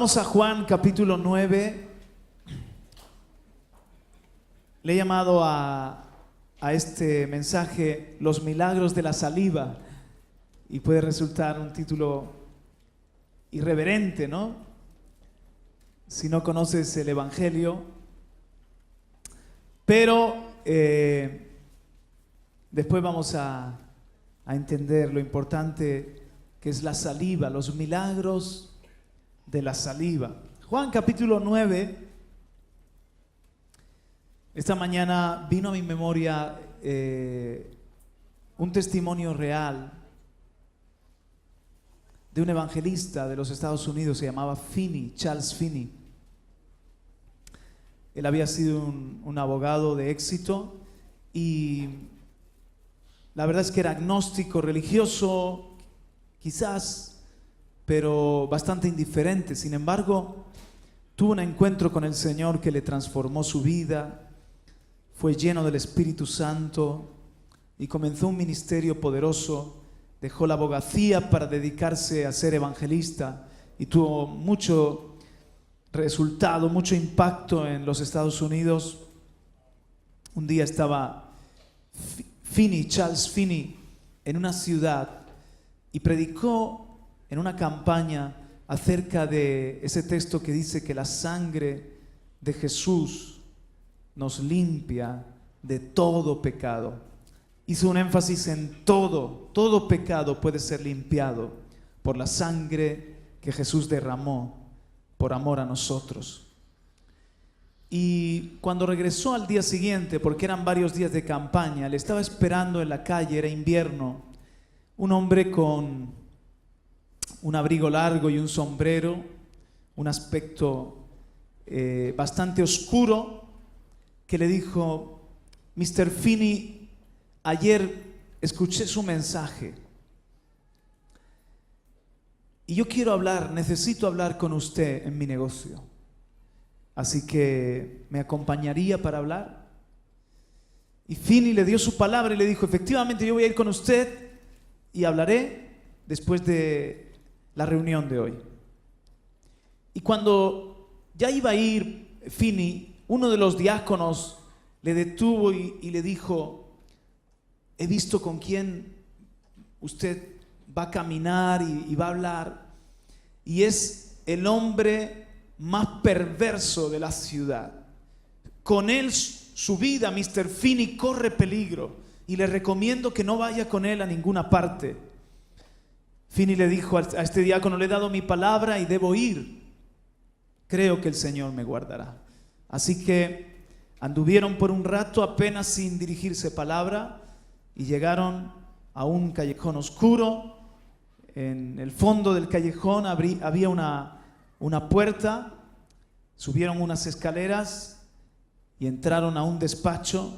Vamos a Juan capítulo 9. Le he llamado a este mensaje Los milagros de la saliva, y puede resultar un título irreverente, ¿no? Si no conoces el Evangelio. Pero después vamos a entender lo importante que es la saliva, los milagros de la saliva. Juan capítulo 9. Esta mañana vino a mi memoria un testimonio real de un evangelista de los Estados Unidos. Se llamaba Finney, Charles Finney. Él había sido un abogado de éxito y la verdad es que era agnóstico, religioso, quizás, pero bastante indiferente. Sin embargo, tuvo un encuentro con el Señor que le transformó su vida. Fue lleno del Espíritu Santo y comenzó un ministerio poderoso. Dejó la abogacía para dedicarse a ser evangelista y tuvo mucho resultado, mucho impacto en los Estados Unidos. Un día estaba Charles Finney, en una ciudad y predicó en una campaña acerca de ese texto que dice que la sangre de Jesús nos limpia de todo pecado. Hizo un énfasis en todo pecado puede ser limpiado por la sangre que Jesús derramó por amor a nosotros. Y cuando regresó al día siguiente, porque eran varios días de campaña, le estaba esperando en la calle, era invierno, un hombre con un abrigo largo y un sombrero, un aspecto bastante oscuro, que le dijo: Mr. Finney, ayer escuché su mensaje y yo necesito hablar con usted en mi negocio. Así que, ¿me acompañaría para hablar? Y Finney le dio su palabra y le dijo: efectivamente, yo voy a ir con usted y hablaré después de la reunión de hoy. Y cuando ya iba a ir Finney, uno de los diáconos le detuvo y le dijo: he visto con quién usted va a caminar y va a hablar, y es el hombre más perverso de la ciudad. Con él su vida, Mr. Finney, corre peligro y le recomiendo que no vaya con él a ninguna parte. Finney le dijo a este diácono: le he dado mi palabra y debo ir. Creo que el Señor me guardará. Así que anduvieron por un rato apenas sin dirigirse palabra y llegaron a un callejón oscuro. En el fondo del callejón había una puerta. Subieron unas escaleras y entraron a un despacho.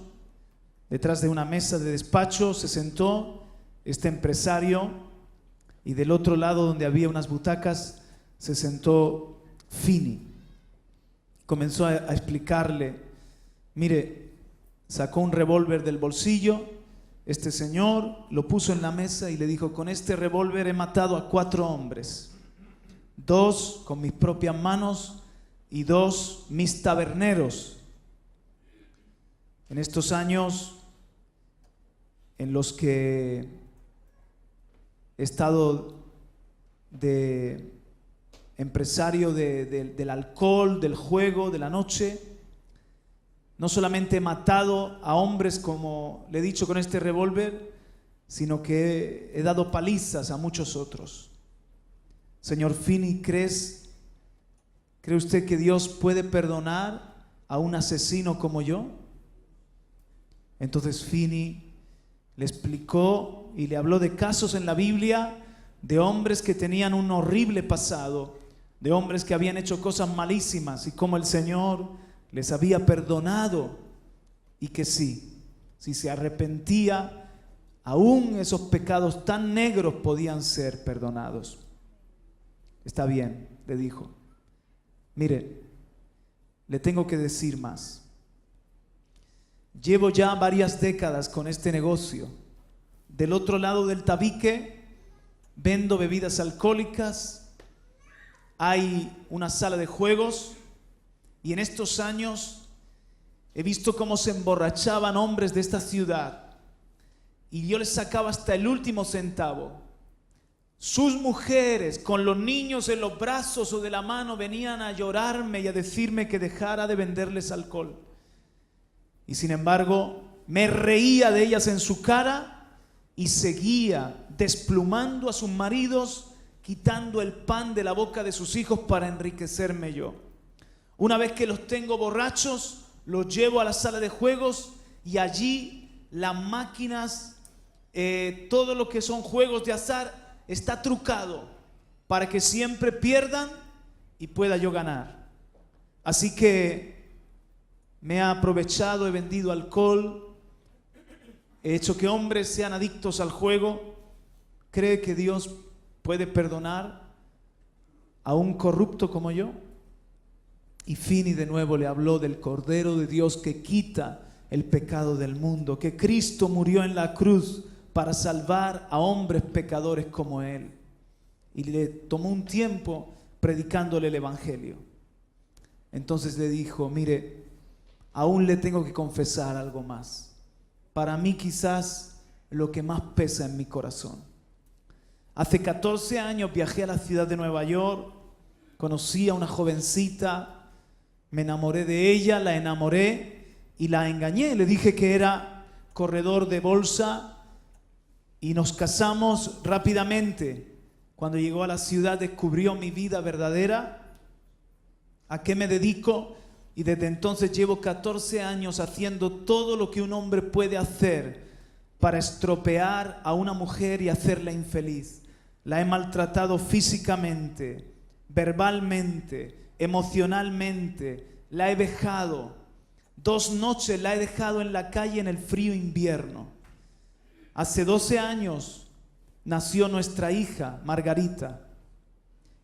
Detrás de una mesa de despacho se sentó este empresario y del otro lado, donde había unas butacas, se sentó Finney. Comenzó a explicarle: mire, sacó un revólver del bolsillo. Este señor lo puso en la mesa y le dijo: con este revólver he matado a 4 hombres, 2 con mis propias manos y 2 mis taberneros. En estos años en los que he estado de empresario del alcohol, del juego, de la noche, no solamente he matado a hombres, como le he dicho, con este revólver, sino que he dado palizas a muchos otros. Señor Finney, ¿cree usted que Dios puede perdonar a un asesino como yo? Entonces Finney le explicó y le habló de casos en la Biblia de hombres que tenían un horrible pasado, de hombres que habían hecho cosas malísimas y cómo el Señor les había perdonado, y que si se arrepentía, aún esos pecados tan negros podían ser perdonados. Está bien, le dijo. Mire, le tengo que decir más. Llevo ya varias décadas con este negocio. Del otro lado del tabique vendo bebidas alcohólicas, hay una sala de juegos y en estos años he visto cómo se emborrachaban hombres de esta ciudad y yo les sacaba hasta el último centavo. Sus mujeres con los niños en los brazos o de la mano venían a llorarme y a decirme que dejara de venderles alcohol. Y sin embargo, me reía de ellas en su cara y seguía desplumando a sus maridos, quitando el pan de la boca de sus hijos para enriquecerme yo. Una vez que los tengo borrachos, los llevo a la sala de juegos y allí las máquinas, todo lo que son juegos de azar, está trucado para que siempre pierdan y pueda yo ganar. Así que me he aprovechado, he vendido alcohol, he hecho que hombres sean adictos al juego. ¿Cree que Dios puede perdonar a un corrupto como yo? Y Fini de nuevo le habló del Cordero de Dios que quita el pecado del mundo, que Cristo murió en la cruz para salvar a hombres pecadores como él. Y le tomó un tiempo predicándole el Evangelio. Entonces le dijo, mire, aún le tengo que confesar algo más. Para mí quizás lo que más pesa en mi corazón. Hace 14 años viajé a la ciudad de Nueva York, conocí a una jovencita, me enamoré de ella, la enamoré y la engañé. Le dije que era corredor de bolsa y nos casamos rápidamente. Cuando llegó a la ciudad descubrió mi vida verdadera, a qué me dedico, y desde entonces llevo 14 años haciendo todo lo que un hombre puede hacer para estropear a una mujer y hacerla infeliz. La he maltratado físicamente, verbalmente, emocionalmente, la he vejado. 2 noches la he dejado en la calle en el frío invierno. Hace 12 años nació nuestra hija, Margarita.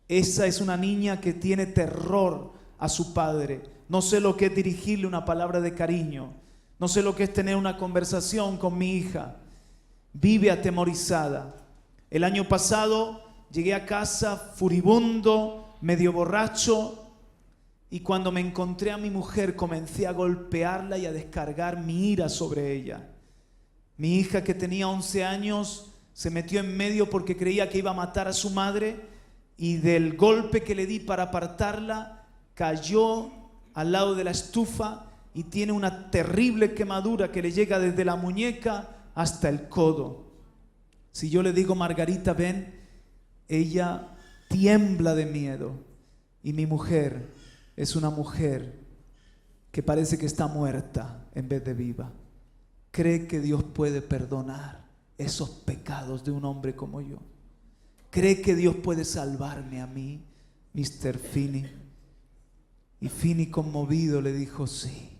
Esa es una niña que tiene terror a su padre. No sé lo que es dirigirle una palabra de cariño. No sé lo que es tener una conversación con mi hija. Vive atemorizada. El año pasado llegué a casa furibundo, medio borracho, y cuando me encontré a mi mujer comencé a golpearla y a descargar mi ira sobre ella. Mi hija, que tenía 11 años, se metió en medio porque creía que iba a matar a su madre y del golpe que le di para apartarla, cayó al lado de la estufa y tiene una terrible quemadura que le llega desde la muñeca hasta el codo. Si yo le digo, Margarita, ven, ella tiembla de miedo. Y mi mujer es una mujer que parece que está muerta en vez de viva. ¿Cree que Dios puede perdonar esos pecados de un hombre como yo? ¿Cree que Dios puede salvarme a mí, Mr. Fini? Y Fini, conmovido, le dijo, sí,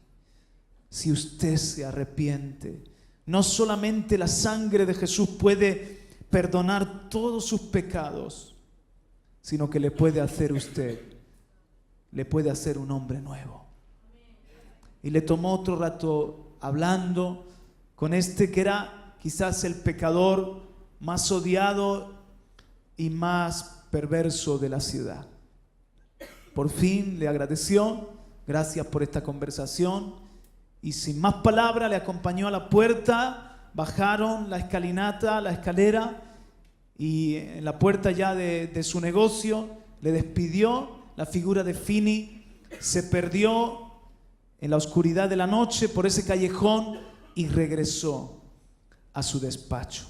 si usted se arrepiente, no solamente la sangre de Jesús puede perdonar todos sus pecados, sino que le puede hacer un hombre nuevo. Y le tomó otro rato hablando con este que era quizás el pecador más odiado y más perverso de la ciudad. Por fin le agradeció, gracias por esta conversación, y sin más palabras le acompañó a la puerta, bajaron la escalinata, la escalera, y en la puerta ya de su negocio le despidió. La figura de Fini se perdió en la oscuridad de la noche por ese callejón y regresó a su despacho.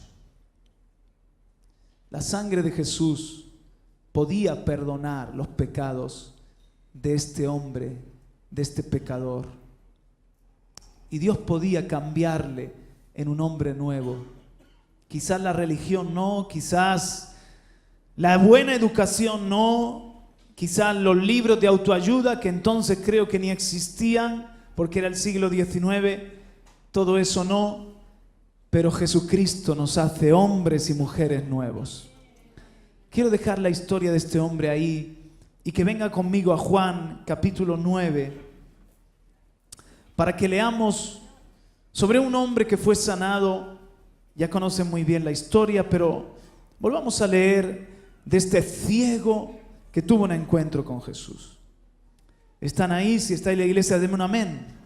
La sangre de Jesús podía perdonar los pecados de este hombre, de este pecador. Y Dios podía cambiarle en un hombre nuevo. Quizás la religión no, quizás la buena educación no, quizás los libros de autoayuda, que entonces creo que ni existían porque era el siglo XIX, todo eso no, pero Jesucristo nos hace hombres y mujeres nuevos. Quiero dejar la historia de este hombre ahí y que venga conmigo a Juan capítulo 9 para que leamos sobre un hombre que fue sanado. Ya conocen muy bien la historia, pero volvamos a leer de este ciego que tuvo un encuentro con Jesús. ¿Están ahí? Si está en la iglesia, denme un amén.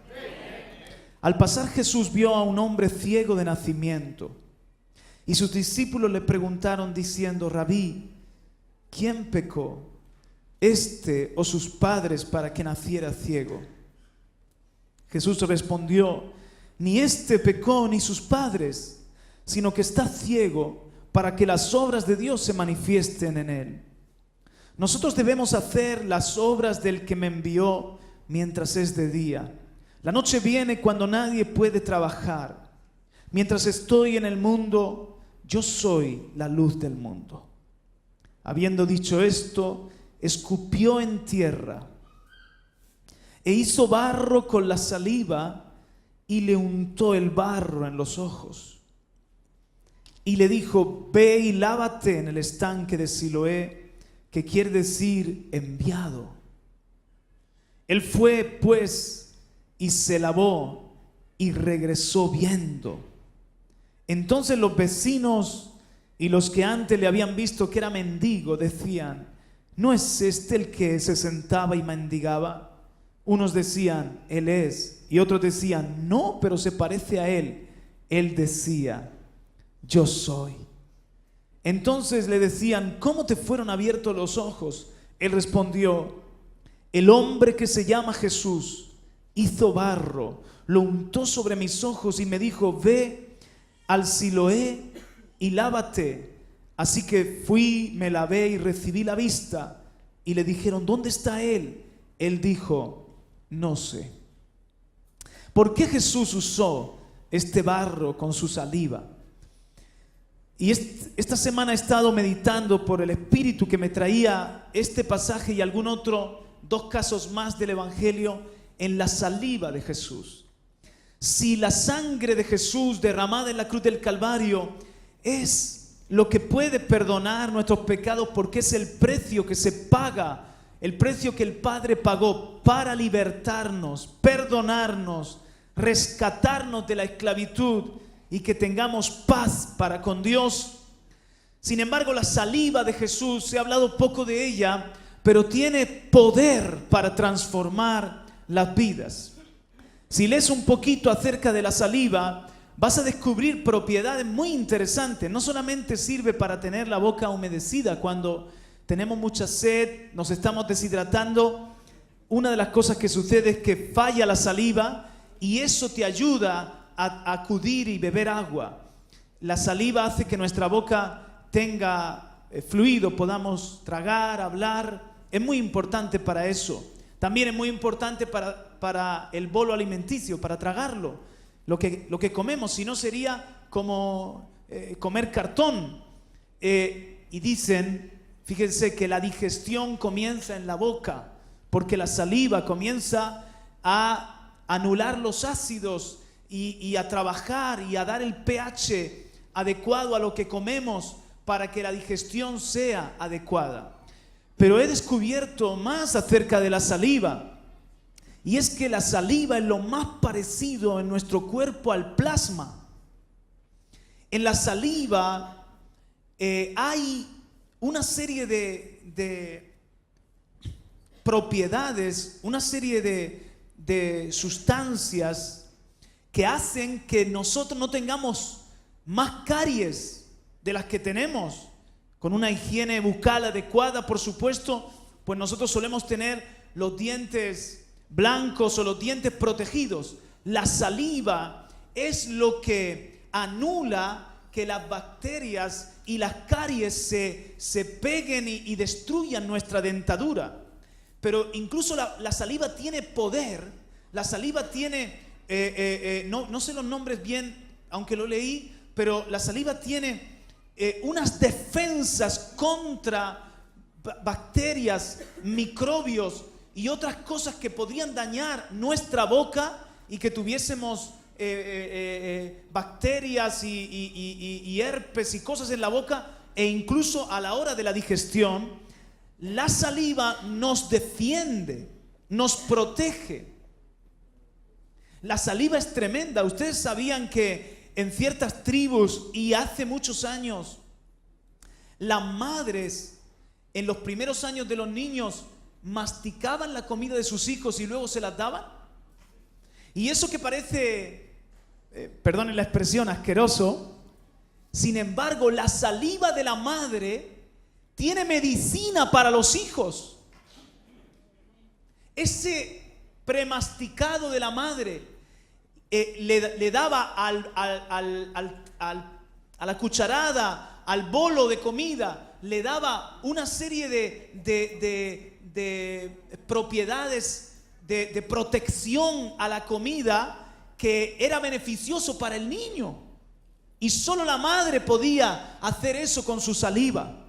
Al pasar Jesús vio a un hombre ciego de nacimiento y sus discípulos le preguntaron diciendo: Rabí, ¿quién pecó, este o sus padres, para que naciera ciego? Jesús respondió: ni este pecó ni sus padres, sino que está ciego para que las obras de Dios se manifiesten en él. Nosotros debemos hacer las obras del que me envió mientras es de día. La noche viene cuando nadie puede trabajar. Mientras estoy en el mundo, yo soy la luz del mundo. Habiendo dicho esto, escupió en tierra e hizo barro con la saliva y le untó el barro en los ojos. Y le dijo: ve y lávate en el estanque de Siloé, que quiere decir enviado. Él fue, pues, y se lavó y regresó viendo. Entonces los vecinos y los que antes le habían visto que era mendigo decían: ¿no es este el que se sentaba y mendigaba? Unos decían: él es, y otros decían: no, pero se parece a él. Él decía: yo soy. Entonces le decían: ¿cómo te fueron abiertos los ojos? Él respondió: el hombre que se llama Jesús hizo barro, lo untó sobre mis ojos y me dijo: ve al Siloé y lávate. Así que fui, me lavé y recibí la vista. Y le dijeron: ¿dónde está él? Él dijo: no sé. ¿Por qué Jesús usó este barro con su saliva? Y esta semana he estado meditando por el Espíritu que me traía este pasaje y algún otro, 2 casos más del Evangelio, en la saliva de Jesús. Si la sangre de Jesús derramada en la cruz del Calvario es lo que puede perdonar nuestros pecados, porque es el precio que se paga, el precio que el Padre pagó para libertarnos, perdonarnos, rescatarnos de la esclavitud y que tengamos paz para con Dios. Sin embargo, la saliva de Jesús, se ha hablado poco de ella, pero tiene poder para transformar las vidas. Si lees un poquito acerca de la saliva, vas a descubrir propiedades muy interesantes. No solamente sirve para tener la boca humedecida cuando tenemos mucha sed, nos estamos deshidratando. Una de las cosas que sucede es que falla la saliva y eso te ayuda a acudir y beber agua. La saliva hace que nuestra boca tenga fluido, podamos tragar, hablar. Es muy importante para eso. También es muy importante para el bolo alimenticio, para tragarlo. Lo que comemos, si no sería como comer cartón. Y dicen, fíjense que la digestión comienza en la boca, porque la saliva comienza a anular los ácidos y a trabajar y a dar el pH adecuado a lo que comemos para que la digestión sea adecuada. Pero he descubierto más acerca de la saliva, y es que la saliva es lo más parecido en nuestro cuerpo al plasma. En la saliva hay una serie de propiedades, una serie de sustancias que hacen que nosotros no tengamos más caries de las que tenemos. Con una higiene bucal adecuada, por supuesto, pues nosotros solemos tener los dientes blancos o los dientes protegidos. La saliva es lo que anula que las bacterias y las caries se peguen y destruyan nuestra dentadura. Pero incluso la saliva tiene poder. La saliva tiene no sé los nombres bien, aunque lo leí, pero la saliva tiene unas defensas contra bacterias, microbios y otras cosas que podrían dañar nuestra boca y que tuviésemos bacterias y herpes y cosas en la boca, e incluso a la hora de la digestión. La saliva nos defiende, nos protege. La saliva es tremenda. Ustedes sabían que en ciertas tribus y hace muchos años las madres en los primeros años de los niños masticaban la comida de sus hijos y luego se las daban? Y eso que parece, perdonen la expresión, asqueroso, sin embargo, la saliva de la madre tiene medicina para los hijos. Ese premasticado de la madre le daba a la cucharada, al bolo de comida, le daba una serie de propiedades de protección a la comida que era beneficioso para el niño. Y solo la madre podía hacer eso con su saliva.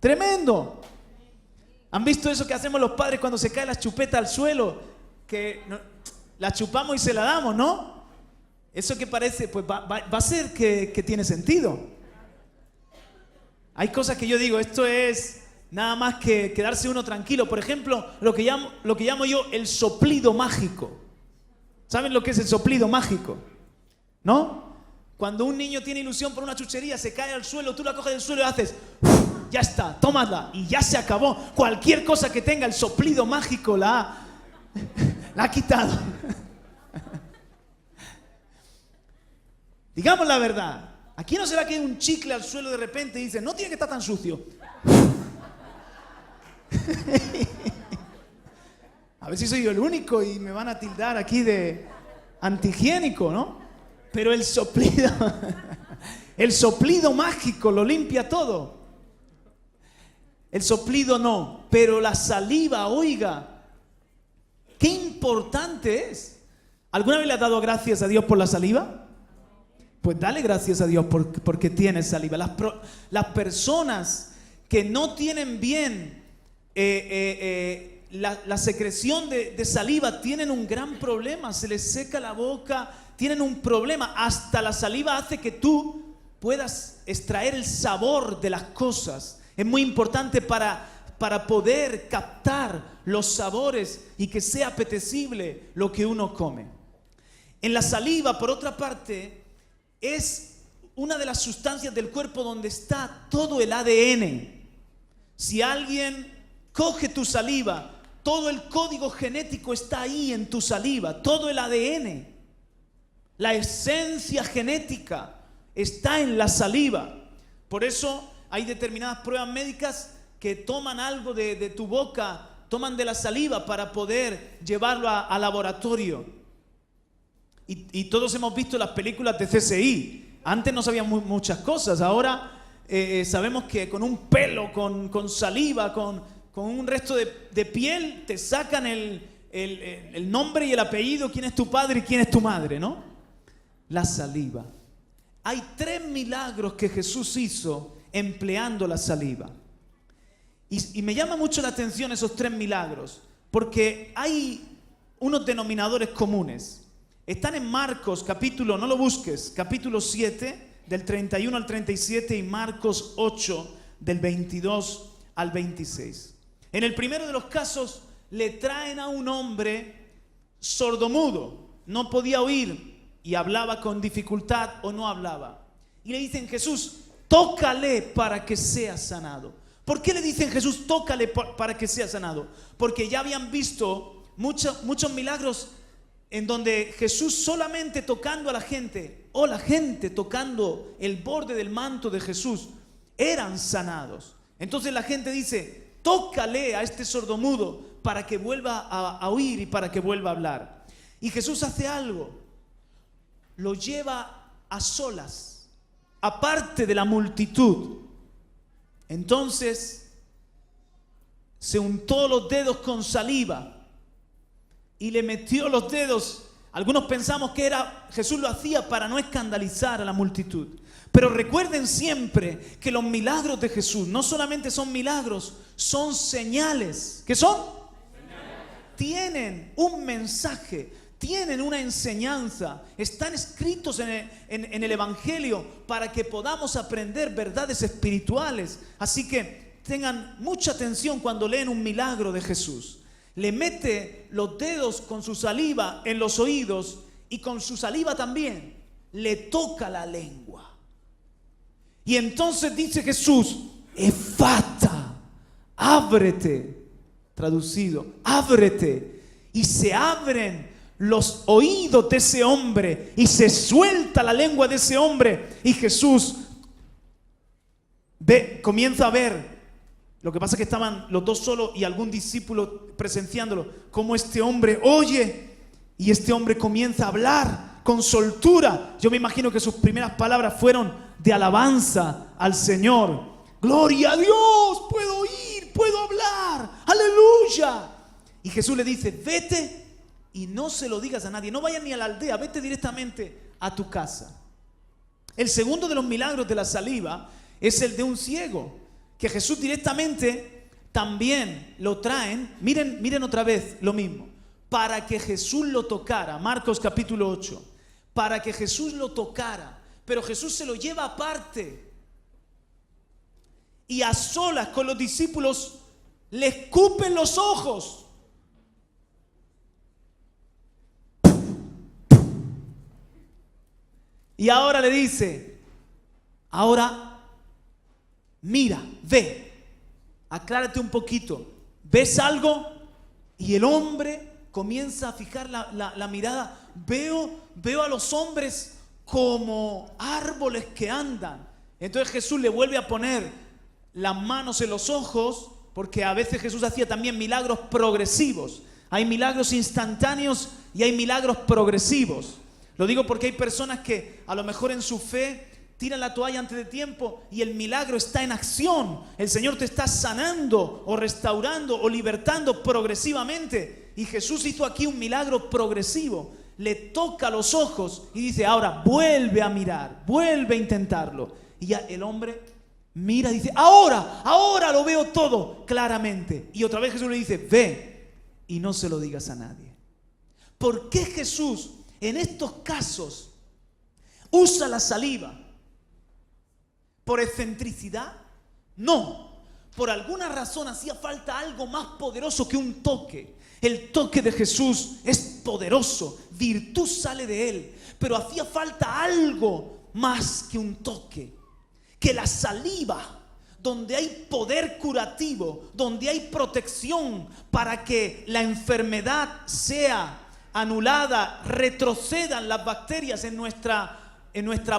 Tremendo. ¿Han visto eso que hacemos los padres cuando se cae la chupeta al suelo? Que la chupamos y se la damos, ¿no? Eso que parece, pues va a ser que tiene sentido. Hay cosas que yo digo, esto es nada más que quedarse uno tranquilo. Por ejemplo, lo que llamo yo el soplido mágico. ¿Saben lo que es el soplido mágico? ¿No? Cuando un niño tiene ilusión por una chuchería, se cae al suelo, tú la coges del suelo y haces, ya está, tómala y ya se acabó. Cualquier cosa que tenga el soplido mágico la ha quitado. Digamos la verdad. Aquí no se va a caer un chicle al suelo de repente y dice, no tiene que estar tan sucio. A ver si soy yo el único y me van a tildar aquí de antihigiénico, ¿no? Pero el soplido mágico lo limpia todo. El soplido no, pero la saliva, oiga, qué importante es. ¿Alguna vez le has dado gracias a Dios por la saliva? Pues dale gracias a Dios porque tienes saliva. Las personas que no tienen bien la secreción de saliva tienen un gran problema. Se les seca la boca, tienen un problema. Hasta la saliva hace que tú puedas extraer el sabor de las cosas. Es muy importante para poder captar los sabores y que sea apetecible lo que uno come. En la saliva, por otra parte, es una de las sustancias del cuerpo donde está todo el ADN. Si alguien coge tu saliva, todo el código genético está ahí en tu saliva, todo el ADN. La esencia genética está en la saliva. Por eso hay determinadas pruebas médicas que toman algo de tu boca, toman de la saliva para poder llevarlo a laboratorio. Y todos hemos visto las películas de CSI. Antes no sabíamos muchas cosas. Ahora sabemos que con un pelo, con saliva, con un resto de piel, te sacan el nombre y el apellido, quién es tu padre y quién es tu madre, ¿no? La saliva. Hay 3 milagros que Jesús hizo empleando la saliva. Y me llama mucho la atención esos 3 milagros, porque hay unos denominadores comunes. Están en Marcos, capítulo, no lo busques, capítulo 7, del 31 al 37, y Marcos 8, del 22 al 26. En el primero de los casos, le traen a un hombre sordomudo, no podía oír y hablaba con dificultad o no hablaba. Y le dicen, Jesús, tócale para que sea sanado. ¿Por qué le dicen, Jesús, tócale para que sea sanado? Porque ya habían visto muchos milagros en donde Jesús solamente tocando a la gente, o la gente tocando el borde del manto de Jesús, eran sanados. Entonces la gente dice, tócale a este sordomudo para que vuelva a oír y para que vuelva a hablar. Y Jesús hace algo, lo lleva a solas, aparte de la multitud. Entonces se untó los dedos con saliva y le metió los dedos. Algunos pensamos que Jesús lo hacía para no escandalizar a la multitud. Pero recuerden siempre que los milagros de Jesús no solamente son milagros, son señales. ¿Qué son? Señales. Tienen un mensaje, tienen una enseñanza, están escritos en el Evangelio para que podamos aprender verdades espirituales. Así que tengan mucha atención cuando leen un milagro de Jesús. Le mete los dedos con su saliva en los oídos y con su saliva también le toca la lengua. Y entonces dice Jesús, Efata, ábrete, traducido, ábrete. Y se abren los oídos de ese hombre y se suelta la lengua de ese hombre. Y Jesús comienza a ver. Lo que pasa es que estaban los dos solos y algún discípulo presenciándolo, como este hombre oye y este hombre comienza a hablar con soltura. Yo me imagino que sus primeras palabras fueron de alabanza al Señor. Gloria a Dios, puedo oír, puedo hablar, aleluya. Y Jesús le dice, vete y no se lo digas a nadie, no vayas ni a la aldea, vete directamente a tu casa. El segundo de los milagros de la saliva es el de un ciego, que Jesús directamente también lo traen. Miren otra vez lo mismo, para que Jesús lo tocara. Marcos capítulo 8, para que Jesús lo tocara, pero Jesús se lo lleva aparte y a solas con los discípulos le escupen los ojos. Y ahora le dice, ahora mira, ve, aclárate un poquito, ¿ves algo? Y el hombre comienza a fijar la mirada. Veo a los hombres como árboles que andan. Entonces Jesús le vuelve a poner las manos en los ojos, porque a veces Jesús hacía también milagros progresivos. Hay milagros instantáneos y hay milagros progresivos. Lo digo porque hay personas que a lo mejor en su fe tiran la toalla antes de tiempo y el milagro está en acción. El Señor te está sanando o restaurando o libertando progresivamente. Y Jesús hizo aquí un milagro progresivo. Le toca los ojos y dice, ahora vuelve a mirar, vuelve a intentarlo. Y ya el hombre mira y dice, ahora lo veo todo claramente. Y otra vez Jesús le dice, ve y no se lo digas a nadie. ¿Por qué Jesús en estos casos usa la saliva? ¿Por excentricidad? No. Por alguna razón hacía falta algo más poderoso que un toque. El toque de Jesús es poderoso, virtud sale de él, pero hacía falta algo más que un toque. Que la saliva, donde hay poder curativo, donde hay protección para que la enfermedad sea anulada, retrocedan las bacterias en nuestra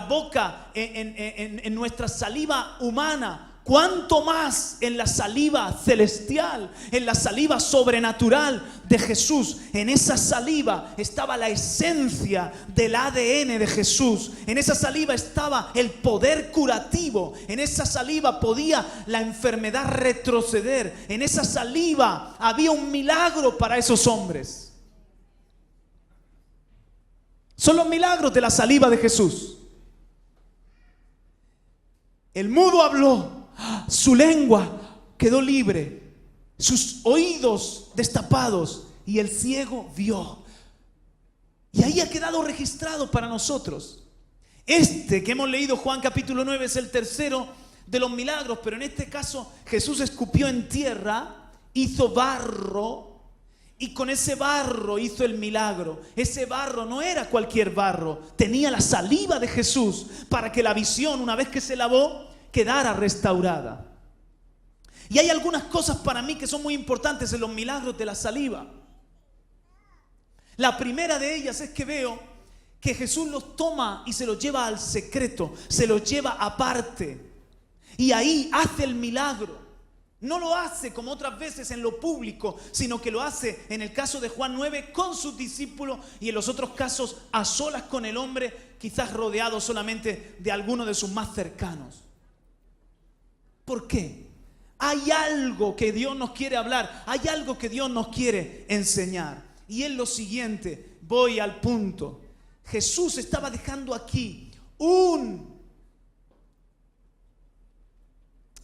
boca, en nuestra saliva humana, cuánto más en la saliva celestial, en la saliva sobrenatural de Jesús. En esa saliva estaba la esencia del ADN de Jesús. En esa saliva estaba el poder curativo. En esa saliva podía la enfermedad retroceder. En esa saliva había un milagro para esos hombres. Son los milagros de la saliva de Jesús. El mudo habló, su lengua quedó libre, sus oídos destapados y el ciego vio. Y ahí ha quedado registrado para nosotros. Este que hemos leído, Juan capítulo 9, es el tercero de los milagros, pero en este caso Jesús escupió en tierra, hizo barro y con ese barro hizo el milagro. Ese barro no era cualquier barro, tenía la saliva de Jesús para que la visión, una vez que se lavó, quedara restaurada. Y hay algunas cosas para mí que son muy importantes en los milagros de la saliva. La primera de ellas es que veo que Jesús los toma y se los lleva al secreto, se los lleva aparte y ahí hace el milagro. No lo hace como otras veces en lo público, sino que lo hace en el caso de Juan 9 con sus discípulos y en los otros casos a solas con el hombre, quizás rodeado solamente de alguno de sus más cercanos. ¿Por qué? Hay algo que Dios nos quiere hablar, hay algo que Dios nos quiere enseñar. Y es lo siguiente, voy al punto. Jesús estaba dejando aquí un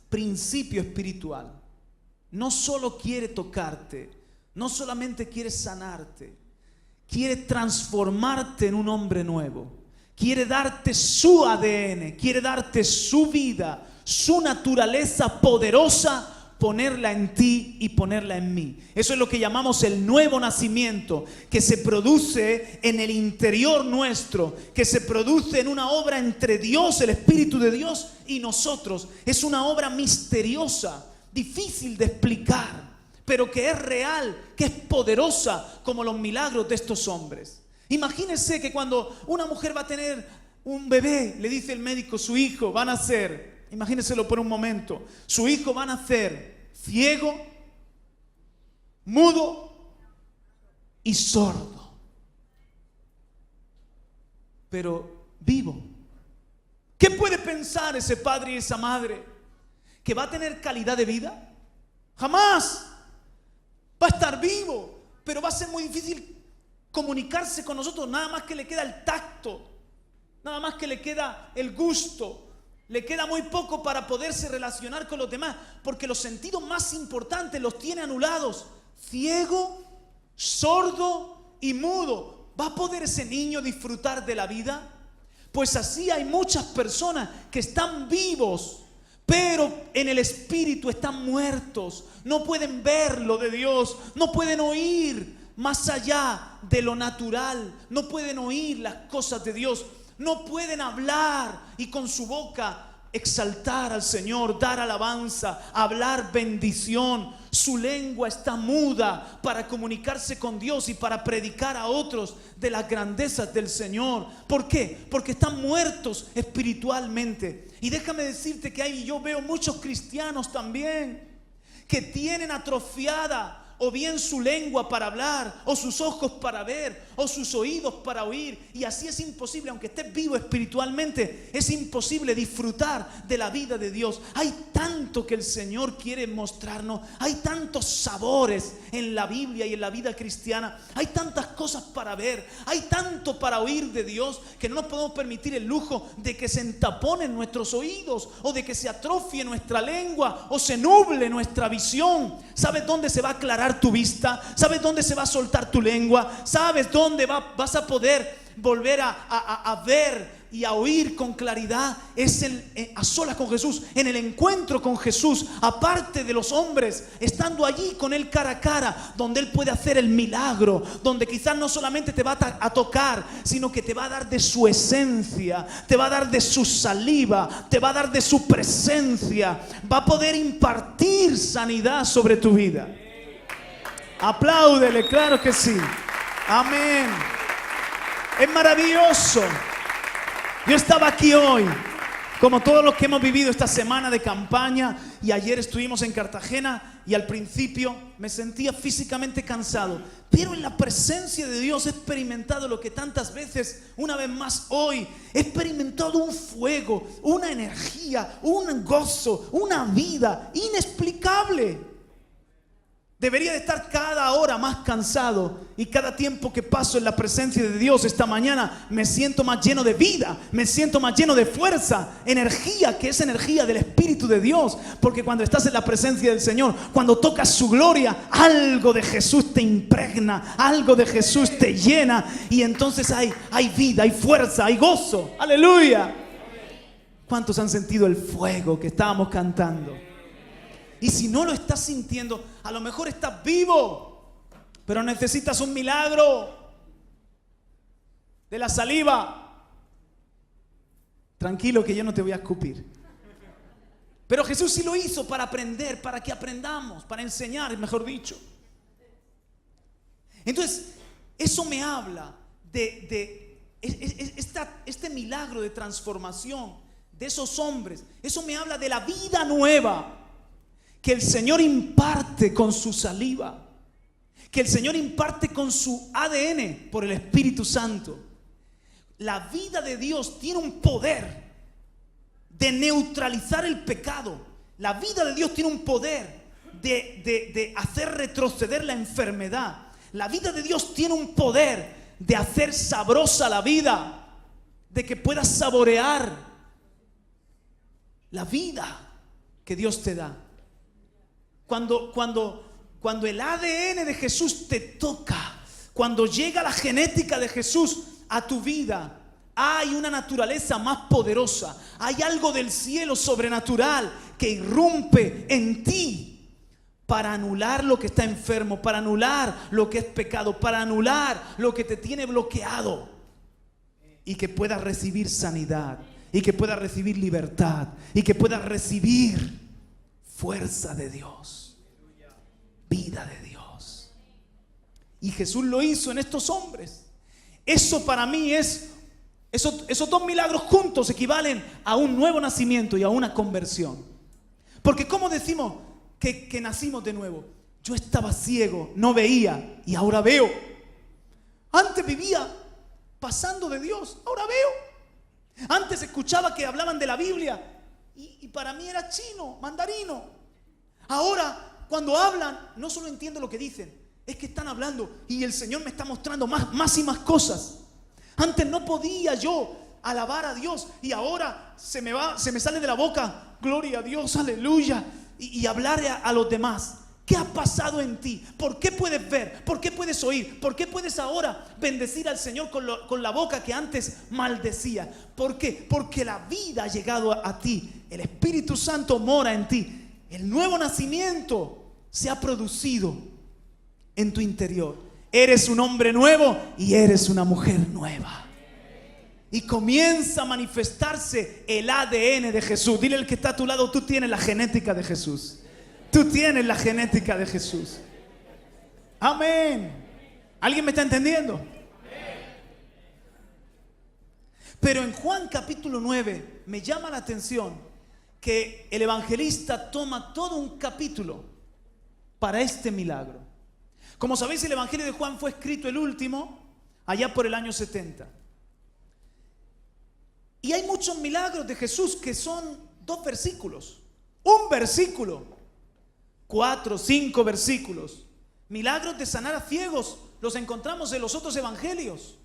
principio espiritual. No solo quiere tocarte, no solamente quiere sanarte, quiere transformarte en un hombre nuevo. Quiere darte su ADN, quiere darte su vida, su naturaleza poderosa, ponerla en ti y ponerla en mí. Eso es lo que llamamos el nuevo nacimiento, que se produce en el interior nuestro, que se produce en una obra entre Dios, el Espíritu de Dios y nosotros. Es una obra misteriosa, difícil de explicar, pero que es real, que es poderosa, como los milagros de estos hombres. Imagínense que cuando una mujer va a tener un bebé, le dice el médico, su hijo va a nacer, imagínenselo por un momento, su hijo va a nacer ciego, mudo y sordo, pero vivo. ¿Qué puede pensar ese padre y esa madre? ¿Que va a tener calidad de vida? Jamás. Va a estar vivo, pero va a ser muy difícil comunicarse con nosotros. Nada más que le queda el tacto, nada más que le queda el gusto, le queda muy poco para poderse relacionar con los demás, porque los sentidos más importantes los tiene anulados. Ciego, sordo y mudo. ¿Va a poder ese niño disfrutar de la vida? Pues así hay muchas personas que están vivos, pero en el espíritu están muertos. No pueden ver lo de Dios, no pueden oír más allá de lo natural, no pueden oír las cosas de Dios, no pueden hablar y con su boca exaltar al Señor, dar alabanza, hablar bendición. Su lengua está muda para comunicarse con Dios y para predicar a otros de las grandezas del Señor. ¿Por qué? Porque están muertos espiritualmente. Y déjame decirte que yo veo muchos cristianos también que tienen atrofiada o bien su lengua para hablar, o sus ojos para ver, o sus oídos para oír. Y así es imposible, aunque estés vivo espiritualmente, es imposible disfrutar de la vida de Dios. Hay tanto que el Señor quiere mostrarnos, hay tantos sabores en la Biblia y en la vida cristiana, hay tantas cosas para ver, hay tanto para oír de Dios, que no nos podemos permitir el lujo de que se entaponen nuestros oídos, o de que se atrofie nuestra lengua, o se nuble nuestra visión. ¿Sabes dónde se va a aclarar tu vista? ¿Sabes dónde se va a soltar tu lengua? ¿Sabes dónde vas a poder volver a ver y a oír con claridad? Es a solas con Jesús, en el encuentro con Jesús, aparte de los hombres, estando allí con Él cara a cara, donde Él puede hacer el milagro, donde quizás no solamente te va a tocar, sino que te va a dar de su esencia, te va a dar de su saliva, te va a dar de su presencia, va a poder impartir sanidad sobre tu vida. Apláudele, claro que sí. Amén. Es maravilloso. Yo estaba aquí hoy, como todos los que hemos vivido esta semana de campaña, y ayer estuvimos en Cartagena, y al principio me sentía físicamente cansado, pero en la presencia de Dios he experimentado lo que tantas veces, una vez más hoy, he experimentado un fuego, una energía, un gozo, una vida inexplicable. Debería de estar cada hora más cansado, y cada tiempo que paso en la presencia de Dios. Esta mañana me siento más lleno de vida, me siento más lleno de fuerza, energía, que es energía del Espíritu de Dios. Porque cuando estás en la presencia del Señor, cuando tocas su gloria, algo de Jesús te impregna, algo de Jesús te llena, y entonces hay vida, hay fuerza, hay gozo. ¡Aleluya! ¿Cuántos han sentido el fuego que estábamos cantando? Y si no lo estás sintiendo, a lo mejor estás vivo, pero necesitas un milagro de la saliva. Tranquilo, que yo no te voy a escupir. Pero Jesús sí lo hizo para aprender, para que aprendamos, para enseñar, mejor dicho. Entonces, eso me habla de este milagro de transformación de esos hombres. Eso me habla de la vida nueva que el Señor imparte con su saliva, que el Señor imparte con su ADN por el Espíritu Santo. La vida de Dios tiene un poder de neutralizar el pecado. La vida de Dios tiene un poder de hacer retroceder la enfermedad. La vida de Dios tiene un poder de hacer sabrosa la vida, de que puedas saborear la vida que Dios te da. Cuando el ADN de Jesús te toca, cuando llega la genética de Jesús a tu vida, hay una naturaleza más poderosa, hay algo del cielo sobrenatural que irrumpe en ti para anular lo que está enfermo, para anular lo que es pecado, para anular lo que te tiene bloqueado, y que puedas recibir sanidad, y que puedas recibir libertad, y que puedas recibir fuerza de Dios, vida de Dios. Y Jesús lo hizo en estos hombres. Eso para mí esos dos milagros juntos equivalen a un nuevo nacimiento y a una conversión. Porque ¿cómo decimos que nacimos de nuevo? Yo estaba ciego, no veía y ahora veo. Antes vivía pasando de Dios, ahora veo. Antes escuchaba que hablaban de la Biblia y para mí era chino, mandarino. Ahora cuando hablan no solo entiendo lo que dicen, es que están hablando y el Señor me está mostrando más y más cosas. Antes no podía yo alabar a Dios y ahora se me sale de la boca gloria a Dios, aleluya, y hablar a los demás. ¿Qué ha pasado en ti? ¿Por qué puedes ver? ¿Por qué puedes oír? ¿Por qué puedes ahora bendecir al Señor con la boca que antes maldecía? ¿Por qué? Porque la vida ha llegado a ti. El Espíritu Santo mora en ti. El nuevo nacimiento se ha producido en tu interior. Eres un hombre nuevo y eres una mujer nueva. Y comienza a manifestarse el ADN de Jesús. Dile al que está a tu lado, tú tienes la genética de Jesús. Tú tienes la genética de Jesús. Amén. ¿Alguien me está entendiendo? Pero en Juan capítulo 9 me llama la atención que el evangelista toma todo un capítulo para este milagro. Como sabéis, el evangelio de Juan fue escrito el último allá por el año 70. Y hay muchos milagros de Jesús que son 2 versículos, un versículo, 4, 5 versículos. Milagros de sanar a ciegos los encontramos en los otros evangelios.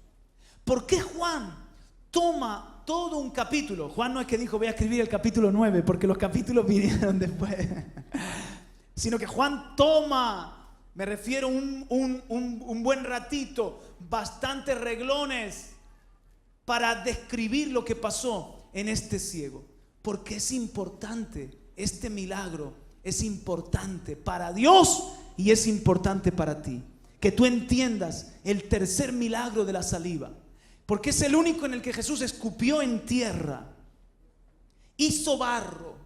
¿Por qué Juan toma todo un capítulo? Juan no es que dijo voy a escribir el capítulo 9 porque los capítulos vinieron después, sino que Juan toma, me refiero un buen ratito, bastantes reglones para describir lo que pasó en este ciego. Porque es importante, este milagro es importante para Dios y es importante para ti. Que tú entiendas el tercer milagro de la saliva. Porque es el único en el que Jesús escupió en tierra, hizo barro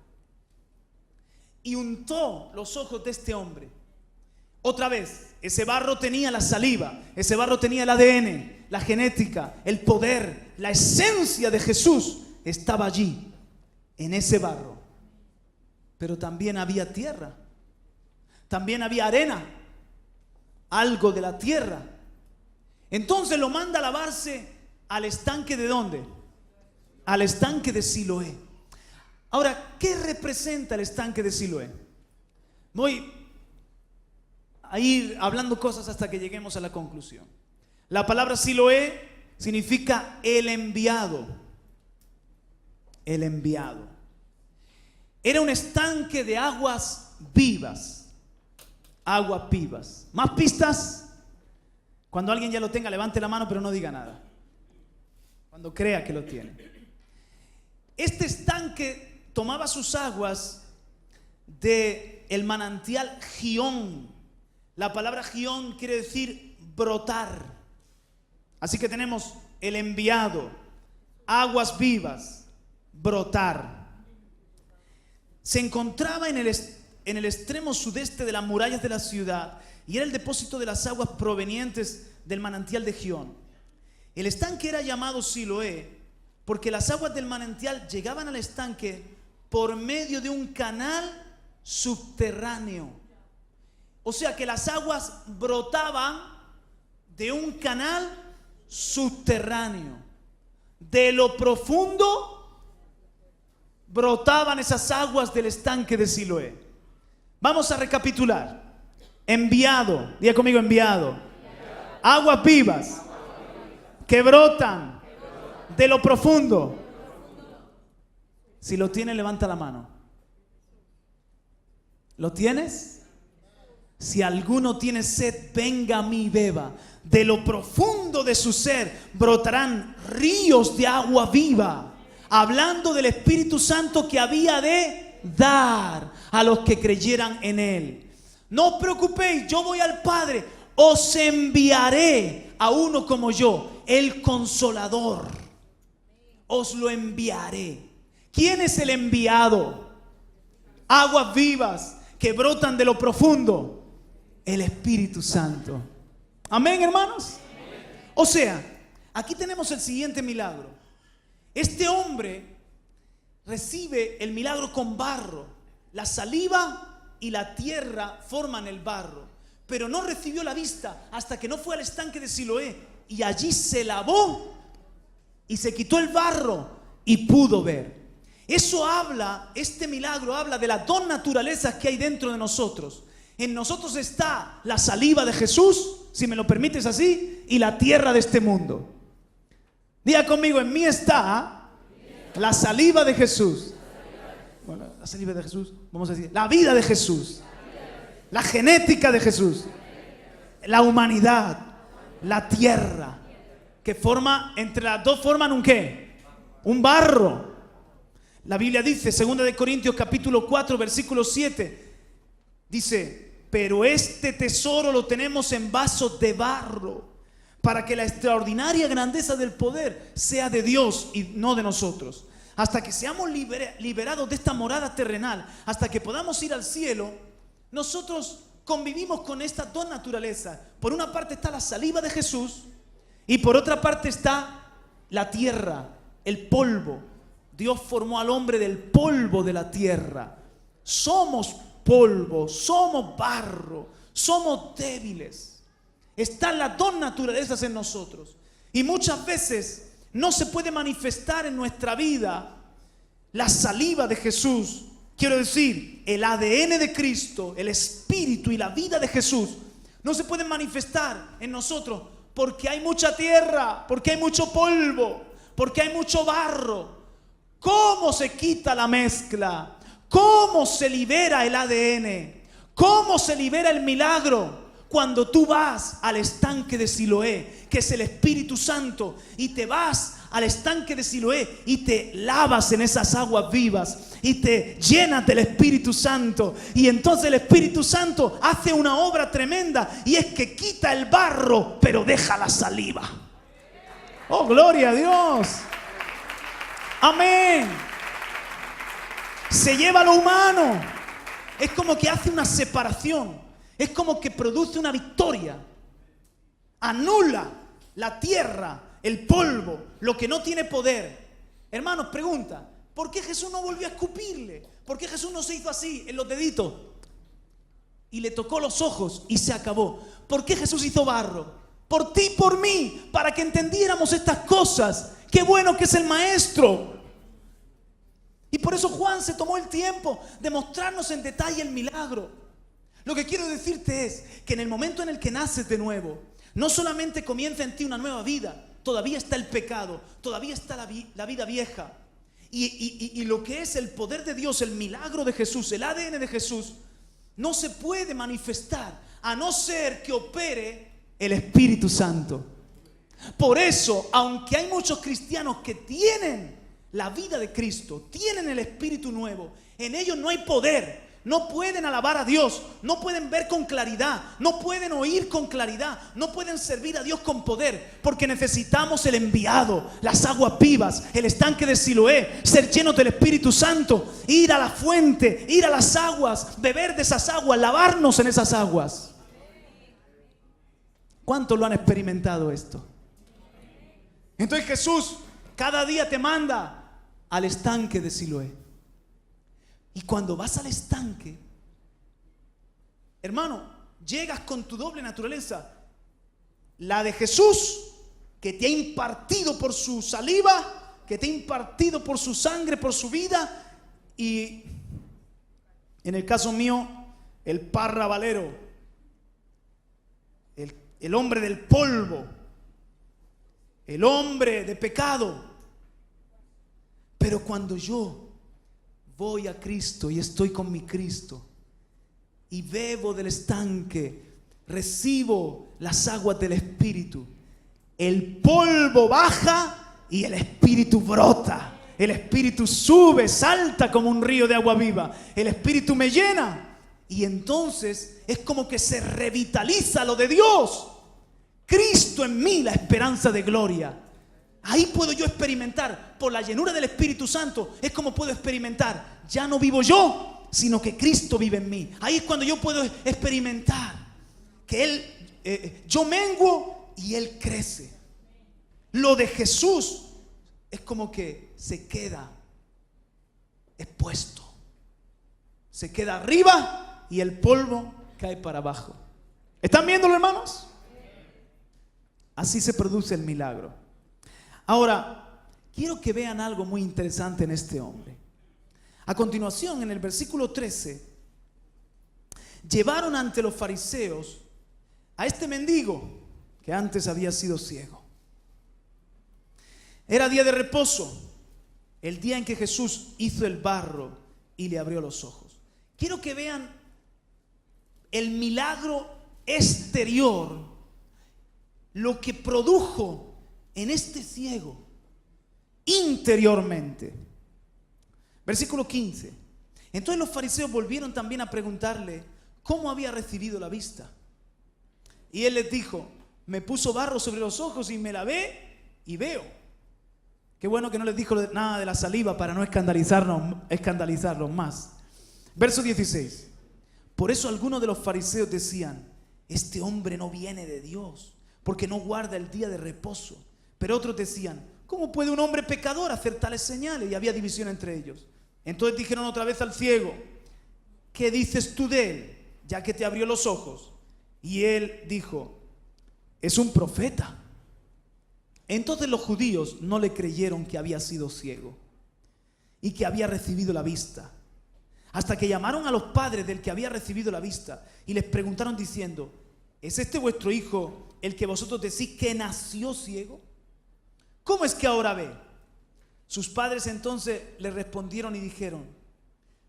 y untó los ojos de este hombre. Otra vez, ese barro tenía la saliva, ese barro tenía el ADN, la genética, el poder, la esencia de Jesús estaba allí, en ese barro. Pero también había tierra, también había arena, algo de la tierra. Entonces lo manda a lavarse al estanque ¿de dónde? Al estanque de Siloé. Ahora, ¿qué representa el estanque de Siloé? Voy a ir hablando cosas hasta que lleguemos a la conclusión. La palabra Siloé significa el enviado. El enviado. Era un estanque de aguas vivas. Aguas vivas. ¿Más pistas? Cuando alguien ya lo tenga, levante la mano, pero no diga nada. Cuando crea que lo tiene. Este estanque tomaba sus aguas del manantial Gihón. La palabra Gihón quiere decir brotar. Así que tenemos el enviado, aguas vivas, brotar. Se encontraba en el extremo sudeste de las murallas de la ciudad y era el depósito de las aguas provenientes del manantial de Gihón. El estanque era llamado Siloé porque las aguas del manantial llegaban al estanque por medio de un canal subterráneo. O sea que las aguas brotaban de un canal subterráneo. De lo profundo brotaban esas aguas del estanque de Siloé. Vamos a recapitular. Enviado, diga conmigo enviado. Aguas vivas que brotan de lo profundo. Si lo tienes, levanta la mano. ¿Lo tienes? Si alguno tiene sed, venga a mí y beba. De lo profundo de su ser brotarán ríos de agua viva. Hablando del Espíritu Santo que había de dar a los que creyeran en Él. No os preocupéis, yo voy al Padre. Os enviaré a uno como yo, el Consolador. Os lo enviaré. ¿Quién es el enviado? aguas vivas que brotan de lo profundo, el Espíritu Santo. Amén, hermanos. O sea, aquí tenemos el siguiente milagro. Este hombre recibe el milagro con barro. La saliva y la tierra forman el barro, pero no recibió la vista hasta que no fue al estanque de Siloé, y allí se lavó y se quitó el barro y pudo ver. Eso habla, este milagro habla de las dos naturalezas que hay dentro de nosotros. En nosotros está la saliva de Jesús, si me lo permites así, y la tierra de este mundo. Diga conmigo, en mí está la saliva de Jesús. Bueno, la saliva de Jesús, vamos a decir, la vida de Jesús, la genética de Jesús, la humanidad, la tierra, que forma, entre las dos forman un ¿qué? Un barro. La Biblia dice, 2 de Corintios capítulo 4, versículo 7, dice: pero este tesoro lo tenemos en vasos de barro, para que la extraordinaria grandeza del poder sea de Dios y no de nosotros. Hasta que seamos liberados de esta morada terrenal, hasta que podamos ir al cielo, nosotros convivimos con estas dos naturalezas. Por una parte está la saliva de Jesús y por otra parte está la tierra, el polvo. Dios formó al hombre del polvo de la tierra. Somos polvo, somos barro, somos débiles. Están las dos naturalezas en nosotros. Y muchas veces no se puede manifestar en nuestra vida la saliva de Jesús. Quiero decir, el ADN de Cristo, el espíritu y la vida de Jesús no se pueden manifestar en nosotros porque hay mucha tierra, porque hay mucho polvo, porque hay mucho barro. ¿Cómo se quita la mezcla? ¿Cómo se libera el ADN? ¿Cómo se libera el milagro? Cuando tú vas al estanque de Siloé, que es el Espíritu Santo, y te vas al estanque de Siloé y te lavas en esas aguas vivas y te llenas del Espíritu Santo, y entonces el Espíritu Santo hace una obra tremenda, y es que quita el barro pero deja la saliva. Oh, gloria a Dios. Amén. Se lleva lo humano. Es como que hace una separación. Es como que produce una victoria. Anula la tierra, el polvo, lo que no tiene poder. Hermanos, pregunta: ¿por qué Jesús no volvió a escupirle? ¿Por qué Jesús no se hizo así en los deditos y le tocó los ojos y se acabó? ¿Por qué Jesús hizo barro? Por ti y por mí, para que entendiéramos estas cosas. Qué bueno que es el Maestro. Y por eso Juan se tomó el tiempo de mostrarnos en detalle el milagro. Lo que quiero decirte es que en el momento en el que naces de nuevo, no solamente comienza en ti una nueva vida, todavía está el pecado, todavía está la vida vieja. Y lo que es el poder de Dios, el milagro de Jesús, el ADN de Jesús, no se puede manifestar a no ser que opere el Espíritu Santo. Por eso, aunque hay muchos cristianos que tienen la vida de Cristo, tienen el Espíritu nuevo, en ellos no hay poder. No pueden alabar a Dios, no pueden ver con claridad, no pueden oír con claridad, no pueden servir a Dios con poder, porque necesitamos el enviado, las aguas vivas, el estanque de Siloé, ser llenos del Espíritu Santo, ir a la fuente, ir a las aguas, beber de esas aguas, lavarnos en esas aguas. ¿Cuántos lo han experimentado esto? Entonces Jesús cada día te manda al estanque de Siloé. Y cuando vas al estanque, hermano, llegas con tu doble naturaleza. La de Jesús, que te ha impartido por su saliva, que te ha impartido por su sangre, por su vida. Y en el caso mío, el parrabalero, el hombre del polvo, el hombre de pecado. Pero cuando yo voy a Cristo y estoy con mi Cristo y bebo del estanque, recibo las aguas del Espíritu, el polvo baja y el Espíritu brota. El Espíritu sube, salta como un río de agua viva. El Espíritu me llena y entonces es como que se revitaliza lo de Dios. Cristo en mí, la esperanza de gloria. Ahí puedo yo experimentar, por la llenura del Espíritu Santo, es como puedo experimentar: ya no vivo yo, sino que Cristo vive en mí. Ahí es cuando yo puedo experimentar que yo menguo y Él crece. Lo de Jesús es como que se queda expuesto. Se queda arriba y el polvo cae para abajo. ¿Están viéndolo, hermanos? Así se produce el milagro. Ahora, quiero que vean algo muy interesante en este hombre. A continuación, en el versículo 13, llevaron ante los fariseos a este mendigo que antes había sido ciego. Era día de reposo, el día en que Jesús hizo el barro y le abrió los ojos. Quiero que vean el milagro exterior, lo que produjo en este ciego interiormente. Versículo 15. Entonces los fariseos volvieron también a preguntarle cómo había recibido la vista. Y él les dijo: me puso barro sobre los ojos y me lavé y veo. Qué bueno que no les dijo nada de la saliva para no escandalizarlos más. Verso 16. Por eso algunos de los fariseos decían: este hombre no viene de Dios, porque no guarda el día de reposo. Pero otros decían: ¿cómo puede un hombre pecador hacer tales señales? Y había división entre ellos. Entonces dijeron otra vez al ciego: ¿qué dices tú de él, ya que te abrió los ojos? Y él dijo: es un profeta. Entonces los judíos no le creyeron que había sido ciego y que había recibido la vista, hasta que llamaron a los padres del que había recibido la vista y les preguntaron diciendo: ¿es este vuestro hijo el que vosotros decís que nació ciego? ¿Cómo es que ahora ve? Sus padres entonces le respondieron y dijeron: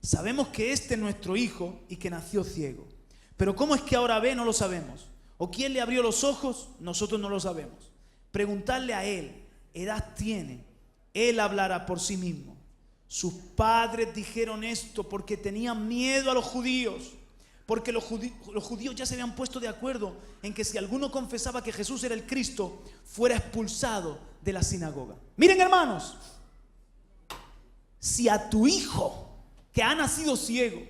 sabemos que este es nuestro hijo y que nació ciego, pero ¿cómo es que ahora ve? No lo sabemos. ¿O quién le abrió los ojos? Nosotros no lo sabemos. Preguntarle a él, edad tiene, él hablará por sí mismo. Sus padres dijeron esto porque tenían miedo a los judíos, porque los judíos ya se habían puesto de acuerdo en que si alguno confesaba que Jesús era el Cristo, fuera expulsado de la sinagoga. Miren, hermanos, si a tu hijo que ha nacido ciego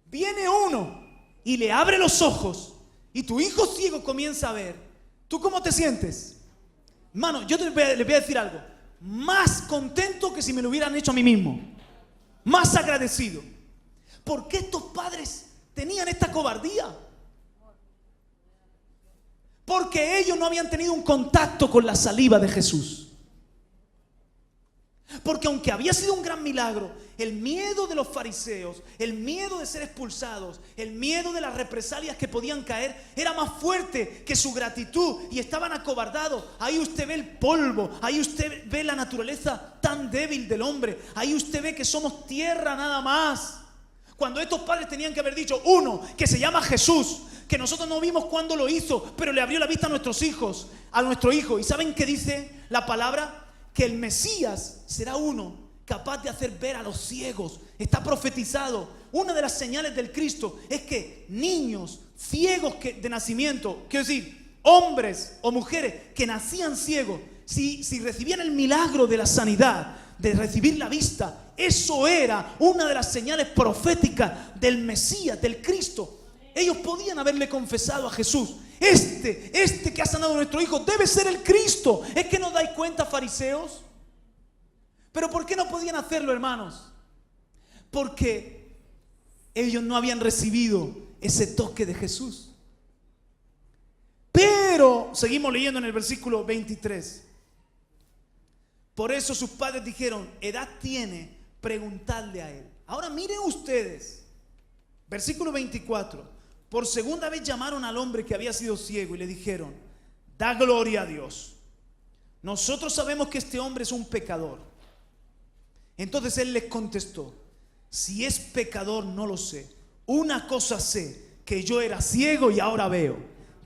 viene uno y le abre los ojos y tu hijo ciego comienza a ver, ¿tú cómo te sientes? Hermano, yo les voy a decir algo: más contento que si me lo hubieran hecho a mí mismo, más agradecido. ¿Por qué estos padres tenían esta cobardía? Porque ellos no habían tenido un contacto con la saliva de Jesús. Porque aunque había sido un gran milagro, el miedo de los fariseos, el miedo de ser expulsados, el miedo de las represalias que podían caer, era más fuerte que su gratitud y estaban acobardados. Ahí usted ve el polvo, ahí usted ve la naturaleza tan débil del hombre, ahí usted ve que somos tierra nada más. Cuando estos padres tenían que haber dicho: uno, que se llama Jesús, que nosotros no vimos cuándo lo hizo, pero le abrió la vista a nuestros hijos, a nuestro hijo. ¿Y saben qué dice la palabra? Que el Mesías será uno capaz de hacer ver a los ciegos. Está profetizado. Una de las señales del Cristo es que niños ciegos de nacimiento, quiero decir, hombres o mujeres que nacían ciegos, si recibían el milagro de la sanidad, de recibir la vista, eso era una de las señales proféticas del Mesías, del Cristo. Ellos podían haberle confesado a Jesús: este que ha sanado a nuestro hijo debe ser el Cristo. ¿Es que no dais cuenta, fariseos? ¿Pero por qué no podían hacerlo, hermanos? Porque ellos no habían recibido ese toque de Jesús. Pero seguimos leyendo en el versículo 23. Por eso sus padres dijeron: edad tiene, preguntadle a él. Ahora miren ustedes, versículo 24. Por segunda vez llamaron al hombre que había sido ciego y le dijeron: da gloria a Dios. Nosotros sabemos que este hombre es un pecador. Entonces él les contestó: si es pecador no lo sé. Una cosa sé, que yo era ciego y ahora veo.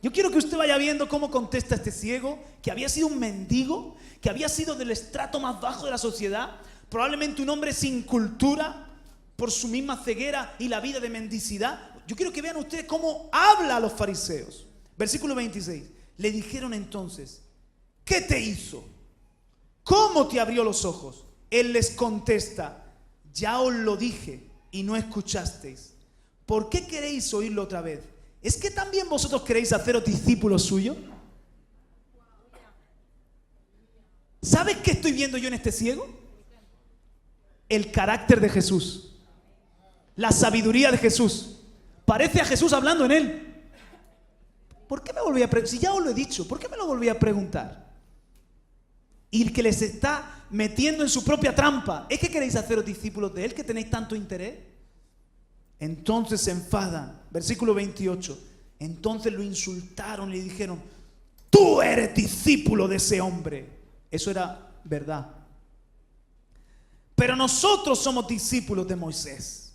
Yo quiero que usted vaya viendo cómo contesta este ciego, que había sido un mendigo, que había sido del estrato más bajo de la sociedad, probablemente un hombre sin cultura por su misma ceguera y la vida de mendicidad. Yo quiero que vean ustedes cómo habla a los fariseos. Versículo 26. Le dijeron entonces: ¿qué te hizo? ¿Cómo te abrió los ojos? Él les contesta: ya os lo dije y no escuchasteis. ¿Por qué queréis oírlo otra vez? ¿Es que también vosotros queréis haceros discípulos suyos? ¿Sabes qué estoy viendo yo en este ciego? El carácter de Jesús, la sabiduría de Jesús. Parece a Jesús hablando en él. ¿Por qué me volví a preguntar? Si ya os lo he dicho, ¿por qué me lo volví a preguntar? Y el que les está metiendo en su propia trampa, ¿es que queréis haceros discípulos de él, que tenéis tanto interés? Entonces se enfadan. Versículo 28. Entonces lo insultaron y le dijeron: tú eres discípulo de ese hombre. Eso era verdad. Pero nosotros somos discípulos de Moisés.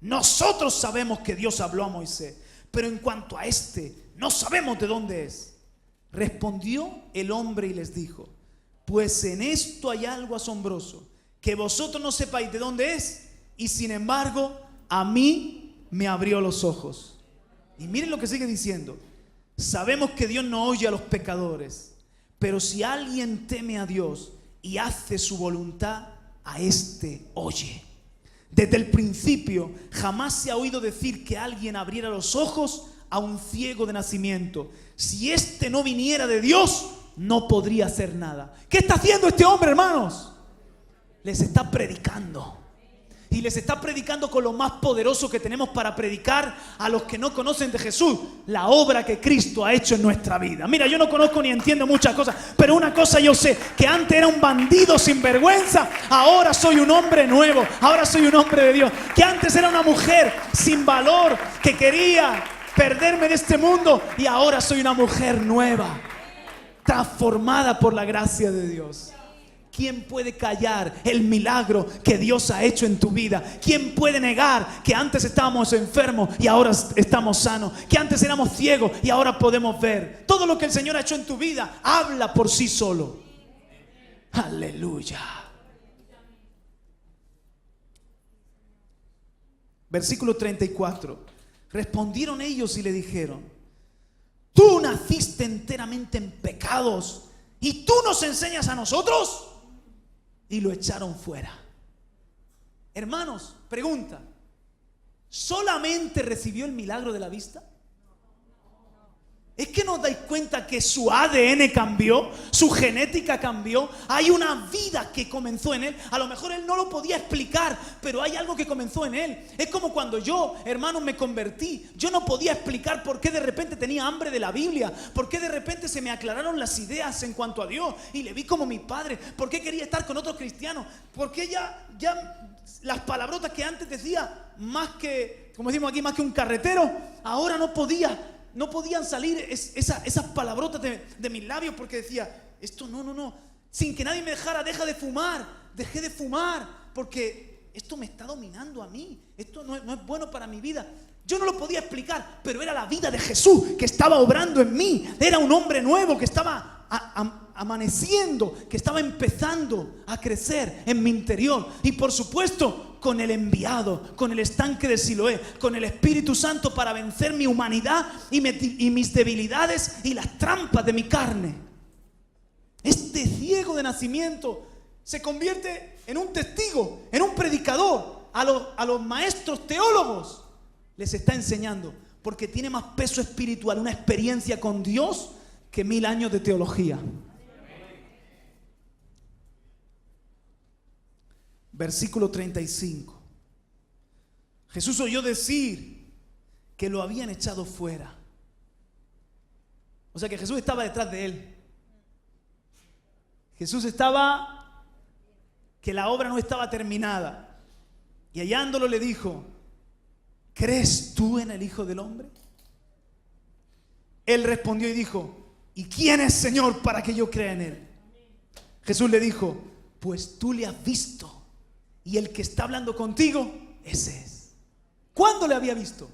Nosotros sabemos que Dios habló a Moisés, pero en cuanto a este, no sabemos de dónde es. Respondió el hombre y les dijo: pues en esto hay algo asombroso, que vosotros no sepáis de dónde es, y sin embargo a mí me abrió los ojos. Y miren lo que sigue diciendo: sabemos que Dios no oye a los pecadores, pero si alguien teme a Dios y hace su voluntad, a este oye. Desde el principio jamás se ha oído decir que alguien abriera los ojos a un ciego de nacimiento. Si este no viniera de Dios, no podría hacer nada. ¿Qué está haciendo este hombre, hermanos? Les está predicando. Y les está predicando con lo más poderoso que tenemos para predicar a los que no conocen de Jesús: la obra que Cristo ha hecho en nuestra vida. Mira, yo no conozco ni entiendo muchas cosas, pero una cosa yo sé: que antes era un bandido sin vergüenza, ahora soy un hombre nuevo, ahora soy un hombre de Dios. Que antes era una mujer sin valor, que quería perderme de este mundo, y ahora soy una mujer nueva, transformada por la gracia de Dios. ¿Quién puede callar el milagro que Dios ha hecho en tu vida? ¿Quién puede negar que antes estábamos enfermos y ahora estamos sanos? Que antes éramos ciegos y ahora podemos ver. Todo lo que el Señor ha hecho en tu vida habla por sí solo. Aleluya. Versículo 34. Respondieron ellos y le dijeron: tú naciste enteramente en pecados y tú nos enseñas a nosotros. Y lo echaron fuera. Hermanos, pregunta: ¿solamente recibió el milagro de la vista? ¿Es que no os dais cuenta que su ADN cambió? Su genética cambió. Hay una vida que comenzó en él. A lo mejor él no lo podía explicar, pero hay algo que comenzó en él. Es como cuando yo, hermanos, me convertí. Yo no podía explicar por qué de repente tenía hambre de la Biblia, por qué de repente se me aclararon las ideas en cuanto a Dios y le vi como mi padre, por qué quería estar con otros cristianos, por qué ya las palabrotas que antes decía, más que, como decimos aquí, más que un carretero, ahora no podían salir esas palabrotas de mis labios, porque decía: esto no, sin que nadie me dejara, dejé de fumar, porque esto me está dominando a mí, esto no es bueno para mi vida. Yo no lo podía explicar, pero era la vida de Jesús que estaba obrando en mí. Era un hombre nuevo que estaba amaneciendo, que estaba empezando a crecer en mi interior. Y por supuesto, con el enviado, con el estanque de Siloé, con el Espíritu Santo para vencer mi humanidad y mis debilidades y las trampas de mi carne. Este ciego de nacimiento se convierte en un testigo, en un predicador. A los maestros teólogos les está enseñando, porque tiene más peso espiritual una experiencia con Dios que 1000 años de teología. Versículo 35. Jesús oyó decir que lo habían echado fuera. O sea que Jesús estaba detrás de él. Jesús estaba, que la obra no estaba terminada. Y hallándolo le dijo: ¿crees tú en el Hijo del Hombre? Él respondió y dijo: ¿y quién es, Señor, para que yo crea en él? Jesús le dijo: pues tú le has visto, y el que está hablando contigo, ese es. ¿Cuándo le había visto?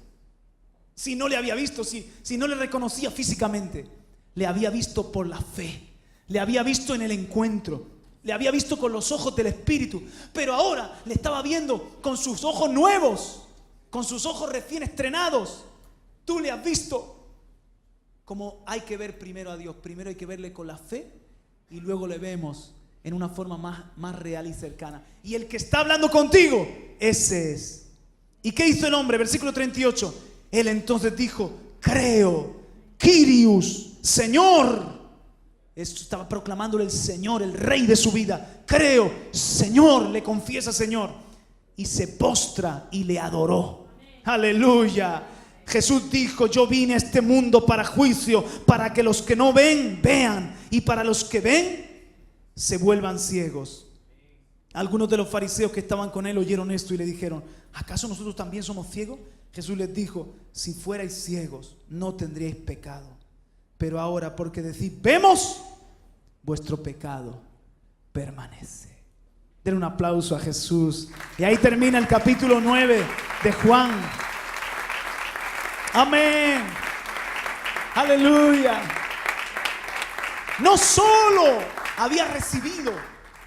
Si no le había visto, si no le reconocía físicamente, le había visto por la fe, le había visto en el encuentro, le había visto con los ojos del Espíritu, pero ahora le estaba viendo con sus ojos nuevos, con sus ojos recién estrenados. Tú le has visto como hay que ver primero a Dios. Primero hay que verle con la fe y luego le vemos en una forma más real y cercana. Y el que está hablando contigo, ese es. ¿Y qué hizo el hombre? Versículo 38. Él entonces dijo, creo, Kyrios, Señor. Esto estaba proclamándole el Señor, el Rey de su vida. Creo, Señor, le confiesa Señor. Y se postra y le adoró. Aleluya. Jesús dijo, yo vine a este mundo para juicio, para que los que no ven, vean, y para los que ven, se vuelvan ciegos. Algunos de los fariseos que estaban con él oyeron esto y le dijeron, ¿acaso nosotros también somos ciegos? Jesús les dijo, si fuerais ciegos, no tendríais pecado. Pero ahora, porque decís, vemos, vuestro pecado permanece. Den un aplauso a Jesús. Y ahí termina el capítulo 9 de Juan. Amén. Aleluya. No solo había recibido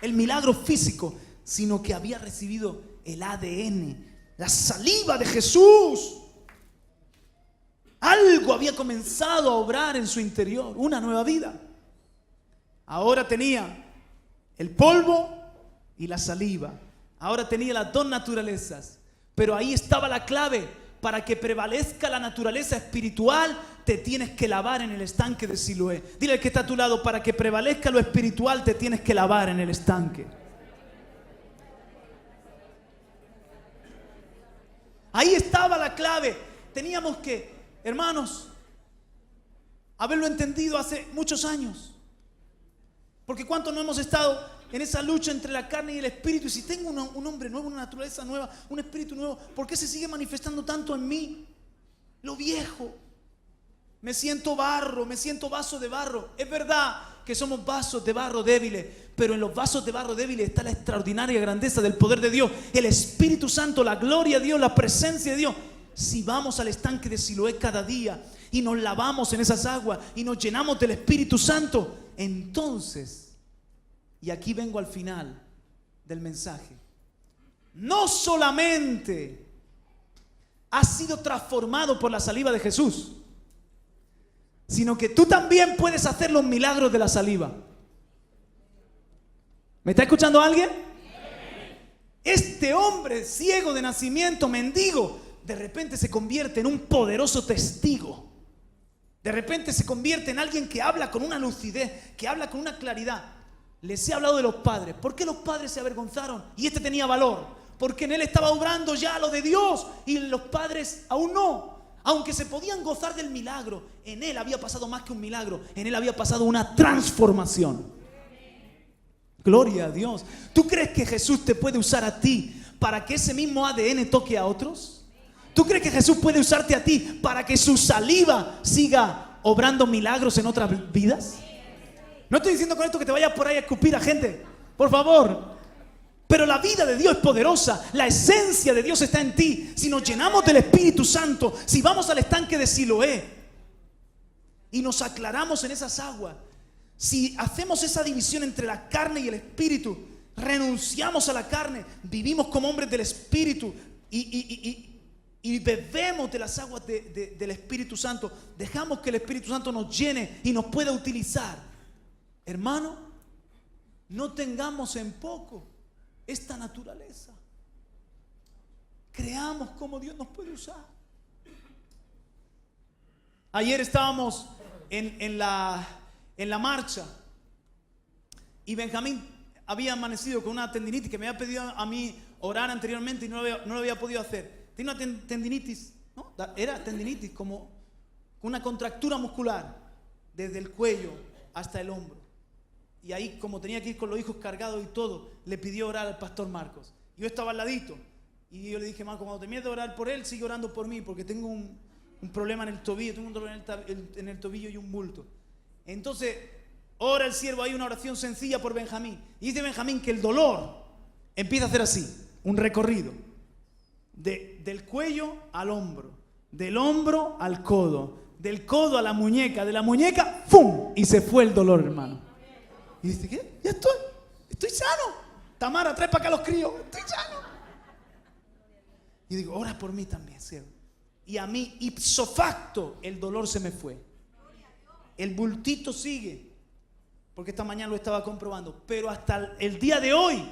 el milagro físico, sino que había recibido el ADN, la saliva de Jesús. Algo había comenzado a obrar en su interior, una nueva vida. Ahora tenía el polvo y la saliva. Ahora tenía las dos naturalezas. Pero ahí estaba la clave. Para que prevalezca la naturaleza espiritual, te tienes que lavar en el estanque de Siloé. Dile al que está a tu lado, para que prevalezca lo espiritual, te tienes que lavar en el estanque. Ahí estaba la clave. Teníamos que, hermanos, haberlo entendido hace muchos años. Porque cuántos no hemos estado en esa lucha entre la carne y el espíritu. Y si tengo un hombre nuevo, una naturaleza nueva, un espíritu nuevo, ¿por qué se sigue manifestando tanto en mí lo viejo? Me siento barro, me siento vaso de barro. Es verdad que somos vasos de barro débiles, pero en los vasos de barro débiles está la extraordinaria grandeza del poder de Dios, el Espíritu Santo, la gloria de Dios, la presencia de Dios. Si vamos al estanque de Siloé cada día y nos lavamos en esas aguas y nos llenamos del Espíritu Santo, entonces, y aquí vengo al final del mensaje, no solamente has sido transformado por la saliva de Jesús, sino que tú también puedes hacer los milagros de la saliva. ¿Me está escuchando alguien? Este hombre ciego de nacimiento, mendigo, de repente se convierte en un poderoso testigo. De repente se convierte en alguien que habla con una lucidez, que habla con una claridad. Les he hablado de los padres. ¿Por qué los padres se avergonzaron? Y este tenía valor. Porque en él estaba obrando ya lo de Dios y los padres aún no. Aunque se podían gozar del milagro, en él había pasado más que un milagro. En él había pasado una transformación. Gloria a Dios. ¿Tú crees que Jesús te puede usar a ti para que ese mismo ADN toque a otros? ¿Tú crees que Jesús puede usarte a ti para que su saliva siga obrando milagros en otras vidas? No estoy diciendo con esto que te vayas por ahí a escupir a gente, por favor. Pero la vida de Dios es poderosa. La esencia de Dios está en ti. Si nos llenamos del Espíritu Santo, si vamos al estanque de Siloé y nos aclaramos en esas aguas, si hacemos esa división entre la carne y el Espíritu, renunciamos a la carne, vivimos como hombres del Espíritu y bebemos de las aguas del Espíritu Santo, dejamos que el Espíritu Santo nos llene y nos pueda utilizar. Hermano, no tengamos en poco esta naturaleza. Creamos como Dios nos puede usar. Ayer estábamos en la marcha y Benjamín había amanecido con una tendinitis que me había pedido a mí orar anteriormente y no lo había podido hacer. Tiene una tendinitis, ¿no? Era tendinitis como una contractura muscular desde el cuello hasta el hombro. Y ahí, como tenía que ir con los hijos cargados y todo, le pidió orar al pastor Marcos. Yo estaba al ladito y yo le dije, Marcos, cuando termines de orar por él, sigue orando por mí, porque tengo un problema en el tobillo, tengo un dolor en el tobillo y un bulto. Entonces, ora el siervo ahí una oración sencilla por Benjamín. Y dice Benjamín que el dolor empieza a hacer así, un recorrido. Del cuello al hombro, del hombro al codo, del codo a la muñeca, de la muñeca, ¡fum! Y se fue el dolor, hermano. Y dice, ¿qué? Ya estoy sano. Tamara, trae para acá los críos, estoy sano. Y digo, ora por mí también, siervo. Y a mí, ipso facto, el dolor se me fue. El bultito sigue, porque esta mañana lo estaba comprobando. Pero hasta el día de hoy,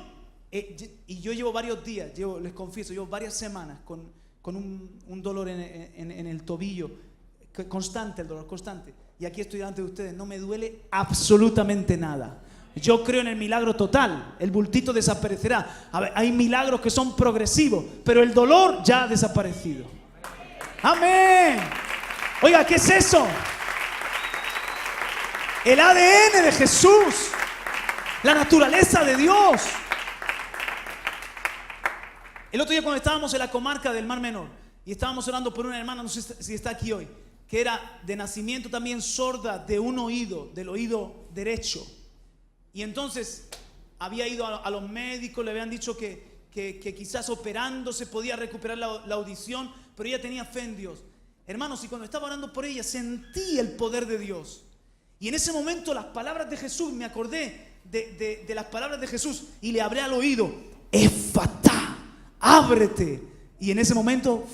y yo llevo varios días, les confieso, llevo varias semanas con con un dolor en el tobillo, constante el dolor, constante. Y aquí estoy delante de ustedes, no me duele absolutamente nada. Yo creo en el milagro total, el bultito desaparecerá. A ver, hay milagros que son progresivos, pero el dolor ya ha desaparecido. Amén. Oiga, ¿qué es eso? El ADN de Jesús, la naturaleza de Dios. El otro día cuando estábamos en la comarca del Mar Menor y estábamos orando por una hermana, no sé si está aquí hoy, que era de nacimiento también sorda de un oído, del oído derecho. Y entonces había ido a los médicos, le habían dicho que quizás operándose podía recuperar la audición, pero ella tenía fe en Dios. Hermanos, y cuando estaba orando por ella sentí el poder de Dios. Y en ese momento las palabras de Jesús, me acordé de las palabras de Jesús y le hablé al oído, Efatá, ábrete. Y en ese momento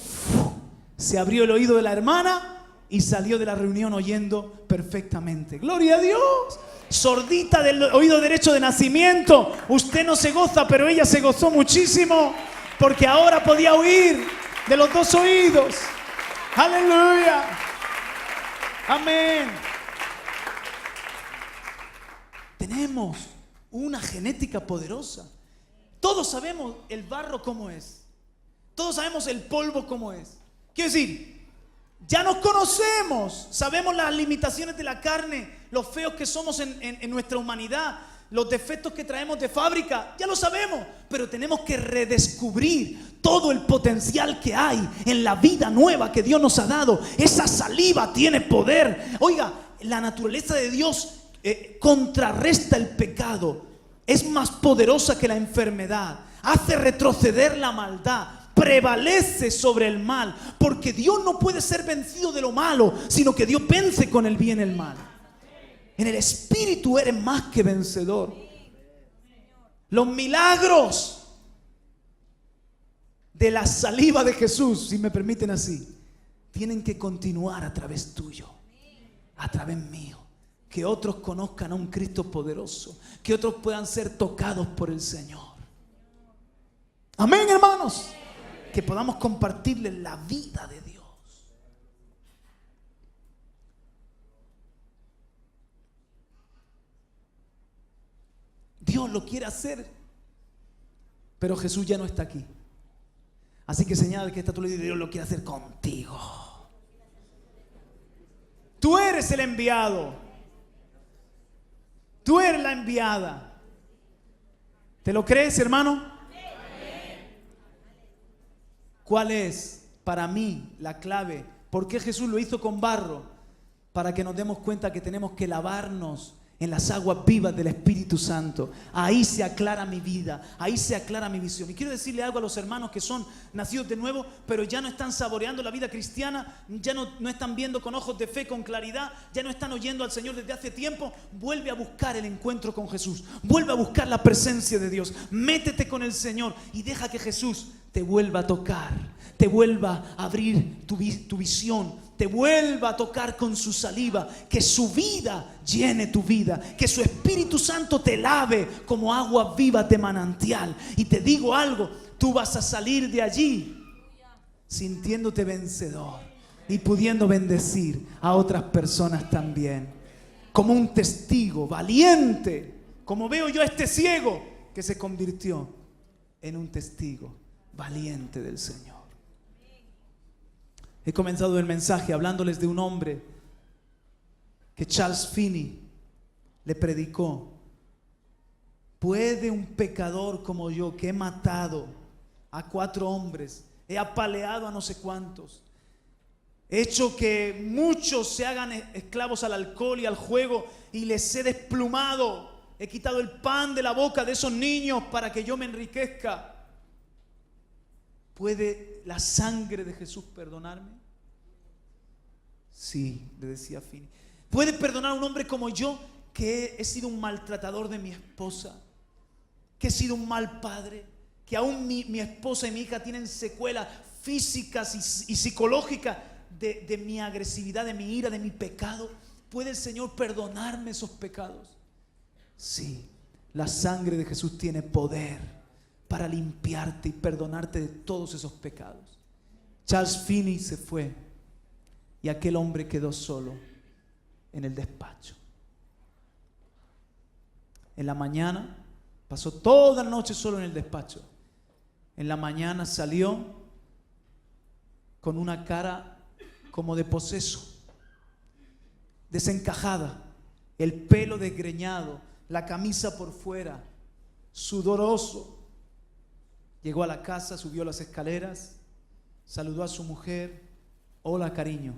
se abrió el oído de la hermana y salió de la reunión oyendo perfectamente. ¡Gloria a Dios! Sordita del oído derecho de nacimiento. Usted no se goza, pero ella se gozó muchísimo porque ahora podía oír de los dos oídos. ¡Aleluya! Amén. Tenemos una genética poderosa. Todos sabemos el barro cómo es. Todos sabemos el polvo cómo es. Quiero decir, ya nos conocemos. Sabemos las limitaciones de la carne, los feos que somos en nuestra humanidad, los defectos que traemos de fábrica. Ya lo sabemos. Pero tenemos que redescubrir todo el potencial que hay en la vida nueva que Dios nos ha dado. Esa saliva tiene poder. Oiga, la naturaleza de Dios contrarresta el pecado, es más poderosa que la enfermedad, hace retroceder la maldad, prevalece sobre el mal, porque Dios no puede ser vencido de lo malo, sino que Dios vence con el bien el mal. En el Espíritu eres más que vencedor. Los milagros de la saliva de Jesús, si me permiten así, tienen que continuar a través tuyo, a través mío. Que otros conozcan a un Cristo poderoso, que otros puedan ser tocados por el Señor. Amén, hermanos. Que podamos compartirles la vida de Dios. Dios lo quiere hacer, pero Jesús ya no está aquí. Así que señala que está tú le dices, Dios lo quiere hacer contigo. Tú eres el enviado. Tú eres la enviada. ¿Te lo crees, hermano? ¿Cuál es para mí la clave? ¿Por qué Jesús lo hizo con barro? Para que nos demos cuenta que tenemos que lavarnos en las aguas vivas del Espíritu Santo. Ahí se aclara mi vida, ahí se aclara mi visión. Y quiero decirle algo a los hermanos que son nacidos de nuevo, pero ya no están saboreando la vida cristiana, ya no están viendo con ojos de fe, con claridad, ya no están oyendo al Señor desde hace tiempo. Vuelve a buscar el encuentro con Jesús, vuelve a buscar la presencia de Dios, métete con el Señor y deja que Jesús te vuelva a tocar, te vuelva a abrir tu visión, te vuelva a tocar con su saliva, que su vida llene tu vida, que su Espíritu Santo te lave como aguas vivas de manantial. Y te digo algo, tú vas a salir de allí sintiéndote vencedor y pudiendo bendecir a otras personas también, como un testigo valiente, como veo yo a este ciego que se convirtió en un testigo valiente del Señor. He comenzado el mensaje hablándoles de un hombre que Charles Finney le predicó. ¿Puede un pecador como yo, que he matado a 4 hombres, he apaleado a no sé cuántos, he hecho que muchos se hagan esclavos al alcohol y al juego y les he desplumado, he quitado el pan de la boca de esos niños para que yo me enriquezca? ¿Puede la sangre de Jesús perdonarme? Sí, le decía Finney. ¿Puede perdonar a un hombre como yo, que he sido un maltratador de mi esposa, que he sido un mal padre, que aún mi esposa y mi hija tienen secuelas físicas y psicológicas de mi agresividad, de mi ira, de mi pecado? ¿Puede el Señor perdonarme esos pecados? Sí, la sangre de Jesús tiene poder para limpiarte y perdonarte de todos esos pecados. Charles Finney se fue y aquel hombre quedó solo en el despacho. En la mañana pasó toda la noche solo en el despacho. En la mañana salió con una cara como de poseso, desencajada, el pelo desgreñado, la camisa por fuera, sudoroso. Llegó a la casa, subió las escaleras, saludó a su mujer. Hola, cariño.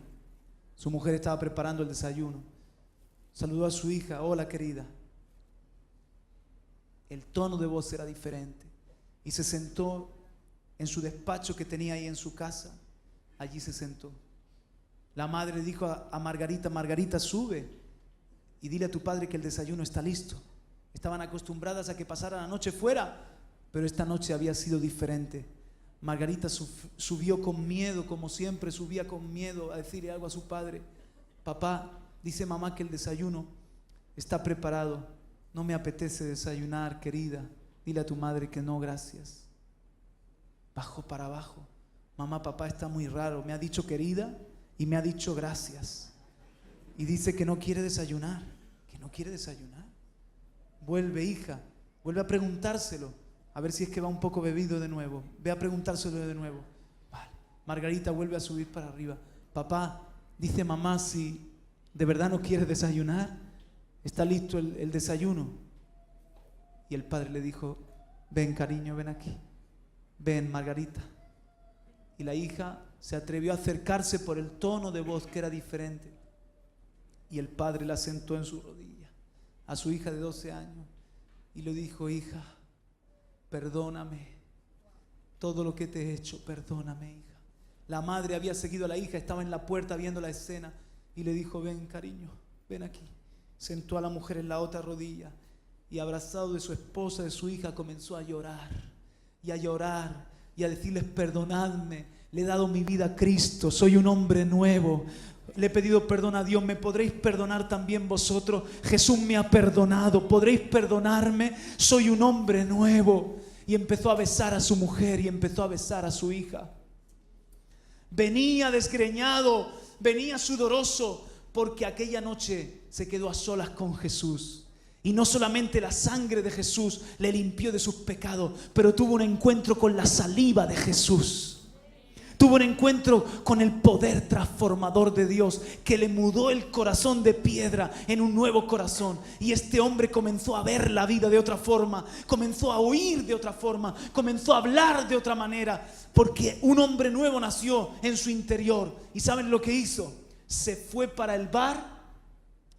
Su mujer estaba preparando el desayuno. Saludó a su hija. Hola, querida. El tono de voz era diferente. Y se sentó en su despacho que tenía ahí en su casa. Allí se sentó. La madre dijo a Margarita: Margarita, sube y dile a tu padre que el desayuno está listo. Estaban acostumbradas a que pasara la noche fuera, pero esta noche había sido diferente. Margarita subió con miedo, como siempre subía con miedo, a decirle algo a su padre. Papá, dice mamá que el desayuno está preparado. No me apetece desayunar, querida. Dile a tu madre que no, gracias. Bajó para abajo. Mamá, papá está muy raro. Me ha dicho querida y me ha dicho gracias. Y dice que no quiere desayunar. Que no quiere desayunar. Vuelve, hija. Vuelve a preguntárselo. A ver si es que va un poco bebido de nuevo. Ve a preguntárselo de nuevo. Vale. Margarita vuelve a subir para arriba. Papá, dice mamá si de verdad no quiere desayunar. Está listo el desayuno. Y el padre le dijo: ven, cariño, ven aquí. Ven, Margarita. Y la hija se atrevió a acercarse por el tono de voz que era diferente. Y el padre la sentó en su rodilla, a su hija de 12 años, y le dijo: hija, perdóname todo lo que te he hecho, perdóname, hija. La madre había seguido a la hija, estaba en la puerta viendo la escena y le dijo: ven, cariño, ven aquí. Sentó a la mujer en la otra rodilla y, abrazado de su esposa, de su hija, comenzó a llorar y a llorar y a decirles: perdonadme, le he dado mi vida a Cristo, soy un hombre nuevo. Le he pedido perdón a Dios. ¿Me podréis perdonar también vosotros? Jesús me ha perdonado. ¿Podréis perdonarme? Soy un hombre nuevo. Y empezó a besar a su mujer y empezó a besar a su hija. Venía desgreñado, venía sudoroso, porque aquella noche se quedó a solas con Jesús. Y no solamente la sangre de Jesús le limpió de sus pecados, pero tuvo un encuentro con la saliva de Jesús. Tuvo un encuentro con el poder transformador de Dios, que le mudó el corazón de piedra en un nuevo corazón. Y este hombre comenzó a ver la vida de otra forma, comenzó a oír de otra forma, comenzó a hablar de otra manera, porque un hombre nuevo nació en su interior. ¿Y saben lo que hizo? Se fue para el bar,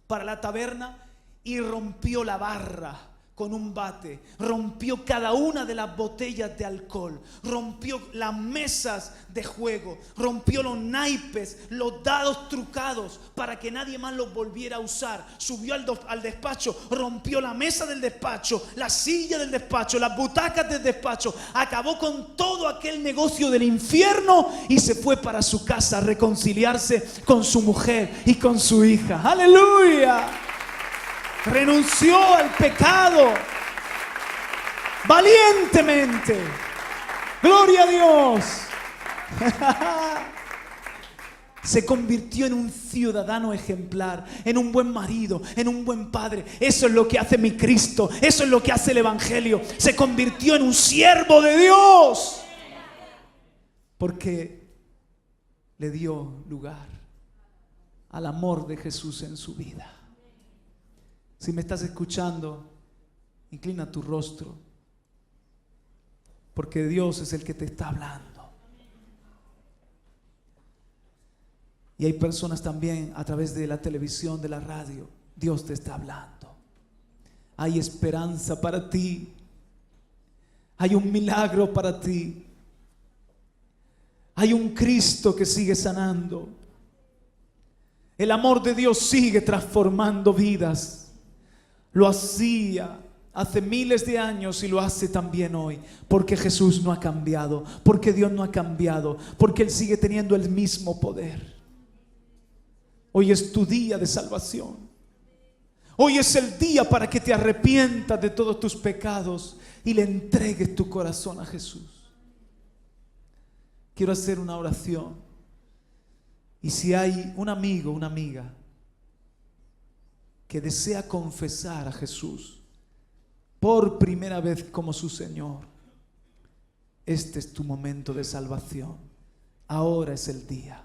para la taberna, y rompió la barra con un bate, rompió cada una de las botellas de alcohol, rompió las mesas de juego, rompió los naipes, los dados trucados para que nadie más los volviera a usar. Subió al despacho, rompió la mesa del despacho, la silla del despacho, las butacas del despacho, acabó con todo aquel negocio del infierno y se fue para su casa a reconciliarse con su mujer y con su hija. ¡Aleluya! Renunció al pecado valientemente. Gloria a Dios. Se convirtió en un ciudadano ejemplar, en un buen marido, en un buen padre. Eso es lo que hace mi Cristo, eso es lo que hace el Evangelio. Se convirtió en un siervo de Dios, porque le dio lugar al amor de Jesús en su vida. Si me estás escuchando, inclina tu rostro, porque Dios es el que te está hablando. Y hay personas también a través de la televisión, de la radio. Dios te está hablando. Hay esperanza para ti. Hay un milagro para ti. Hay un Cristo que sigue sanando. El amor de Dios sigue transformando vidas. Lo hacía hace miles de años y lo hace también hoy, porque Jesús no ha cambiado, porque Dios no ha cambiado, porque Él sigue teniendo el mismo poder. Hoy es tu día de salvación. Hoy es el día para que te arrepientas de todos tus pecados y le entregues tu corazón a Jesús. quiero hacer una oración. Y si hay un amigo, una amiga que desea confesar a Jesús por primera vez como su Señor, este es tu momento de salvación. Ahora es el día.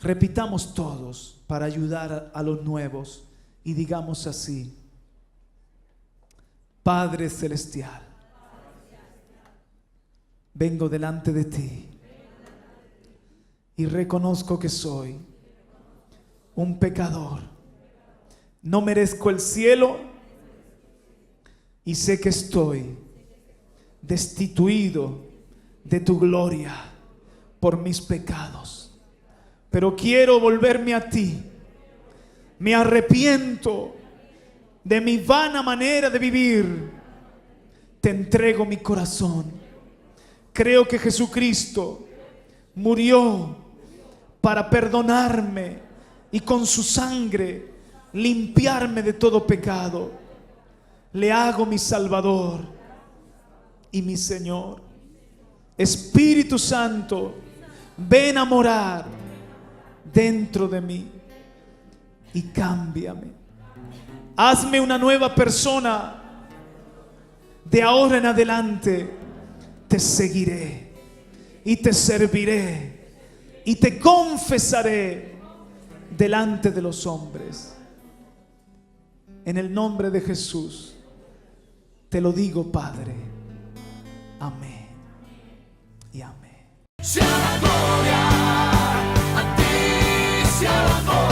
Repitamos todos para ayudar a los nuevos y digamos así: Padre Celestial, vengo delante de ti y reconozco que soy un pecador. No merezco el cielo y sé que estoy destituido de tu gloria por mis pecados. Pero quiero volverme a ti. Me arrepiento de mi vana manera de vivir. Te entrego mi corazón. Creo que Jesucristo murió para perdonarme y con su sangre limpiarme de todo pecado. Le hago mi Salvador y mi Señor. Espíritu Santo, ven a morar dentro de mí y cámbiame. Hazme una nueva persona. De ahora en adelante te seguiré y te serviré y te confesaré delante de los hombres. En el nombre de Jesús te lo digo, Padre. Amén y amén. Sea la gloria, a ti sea la gloria.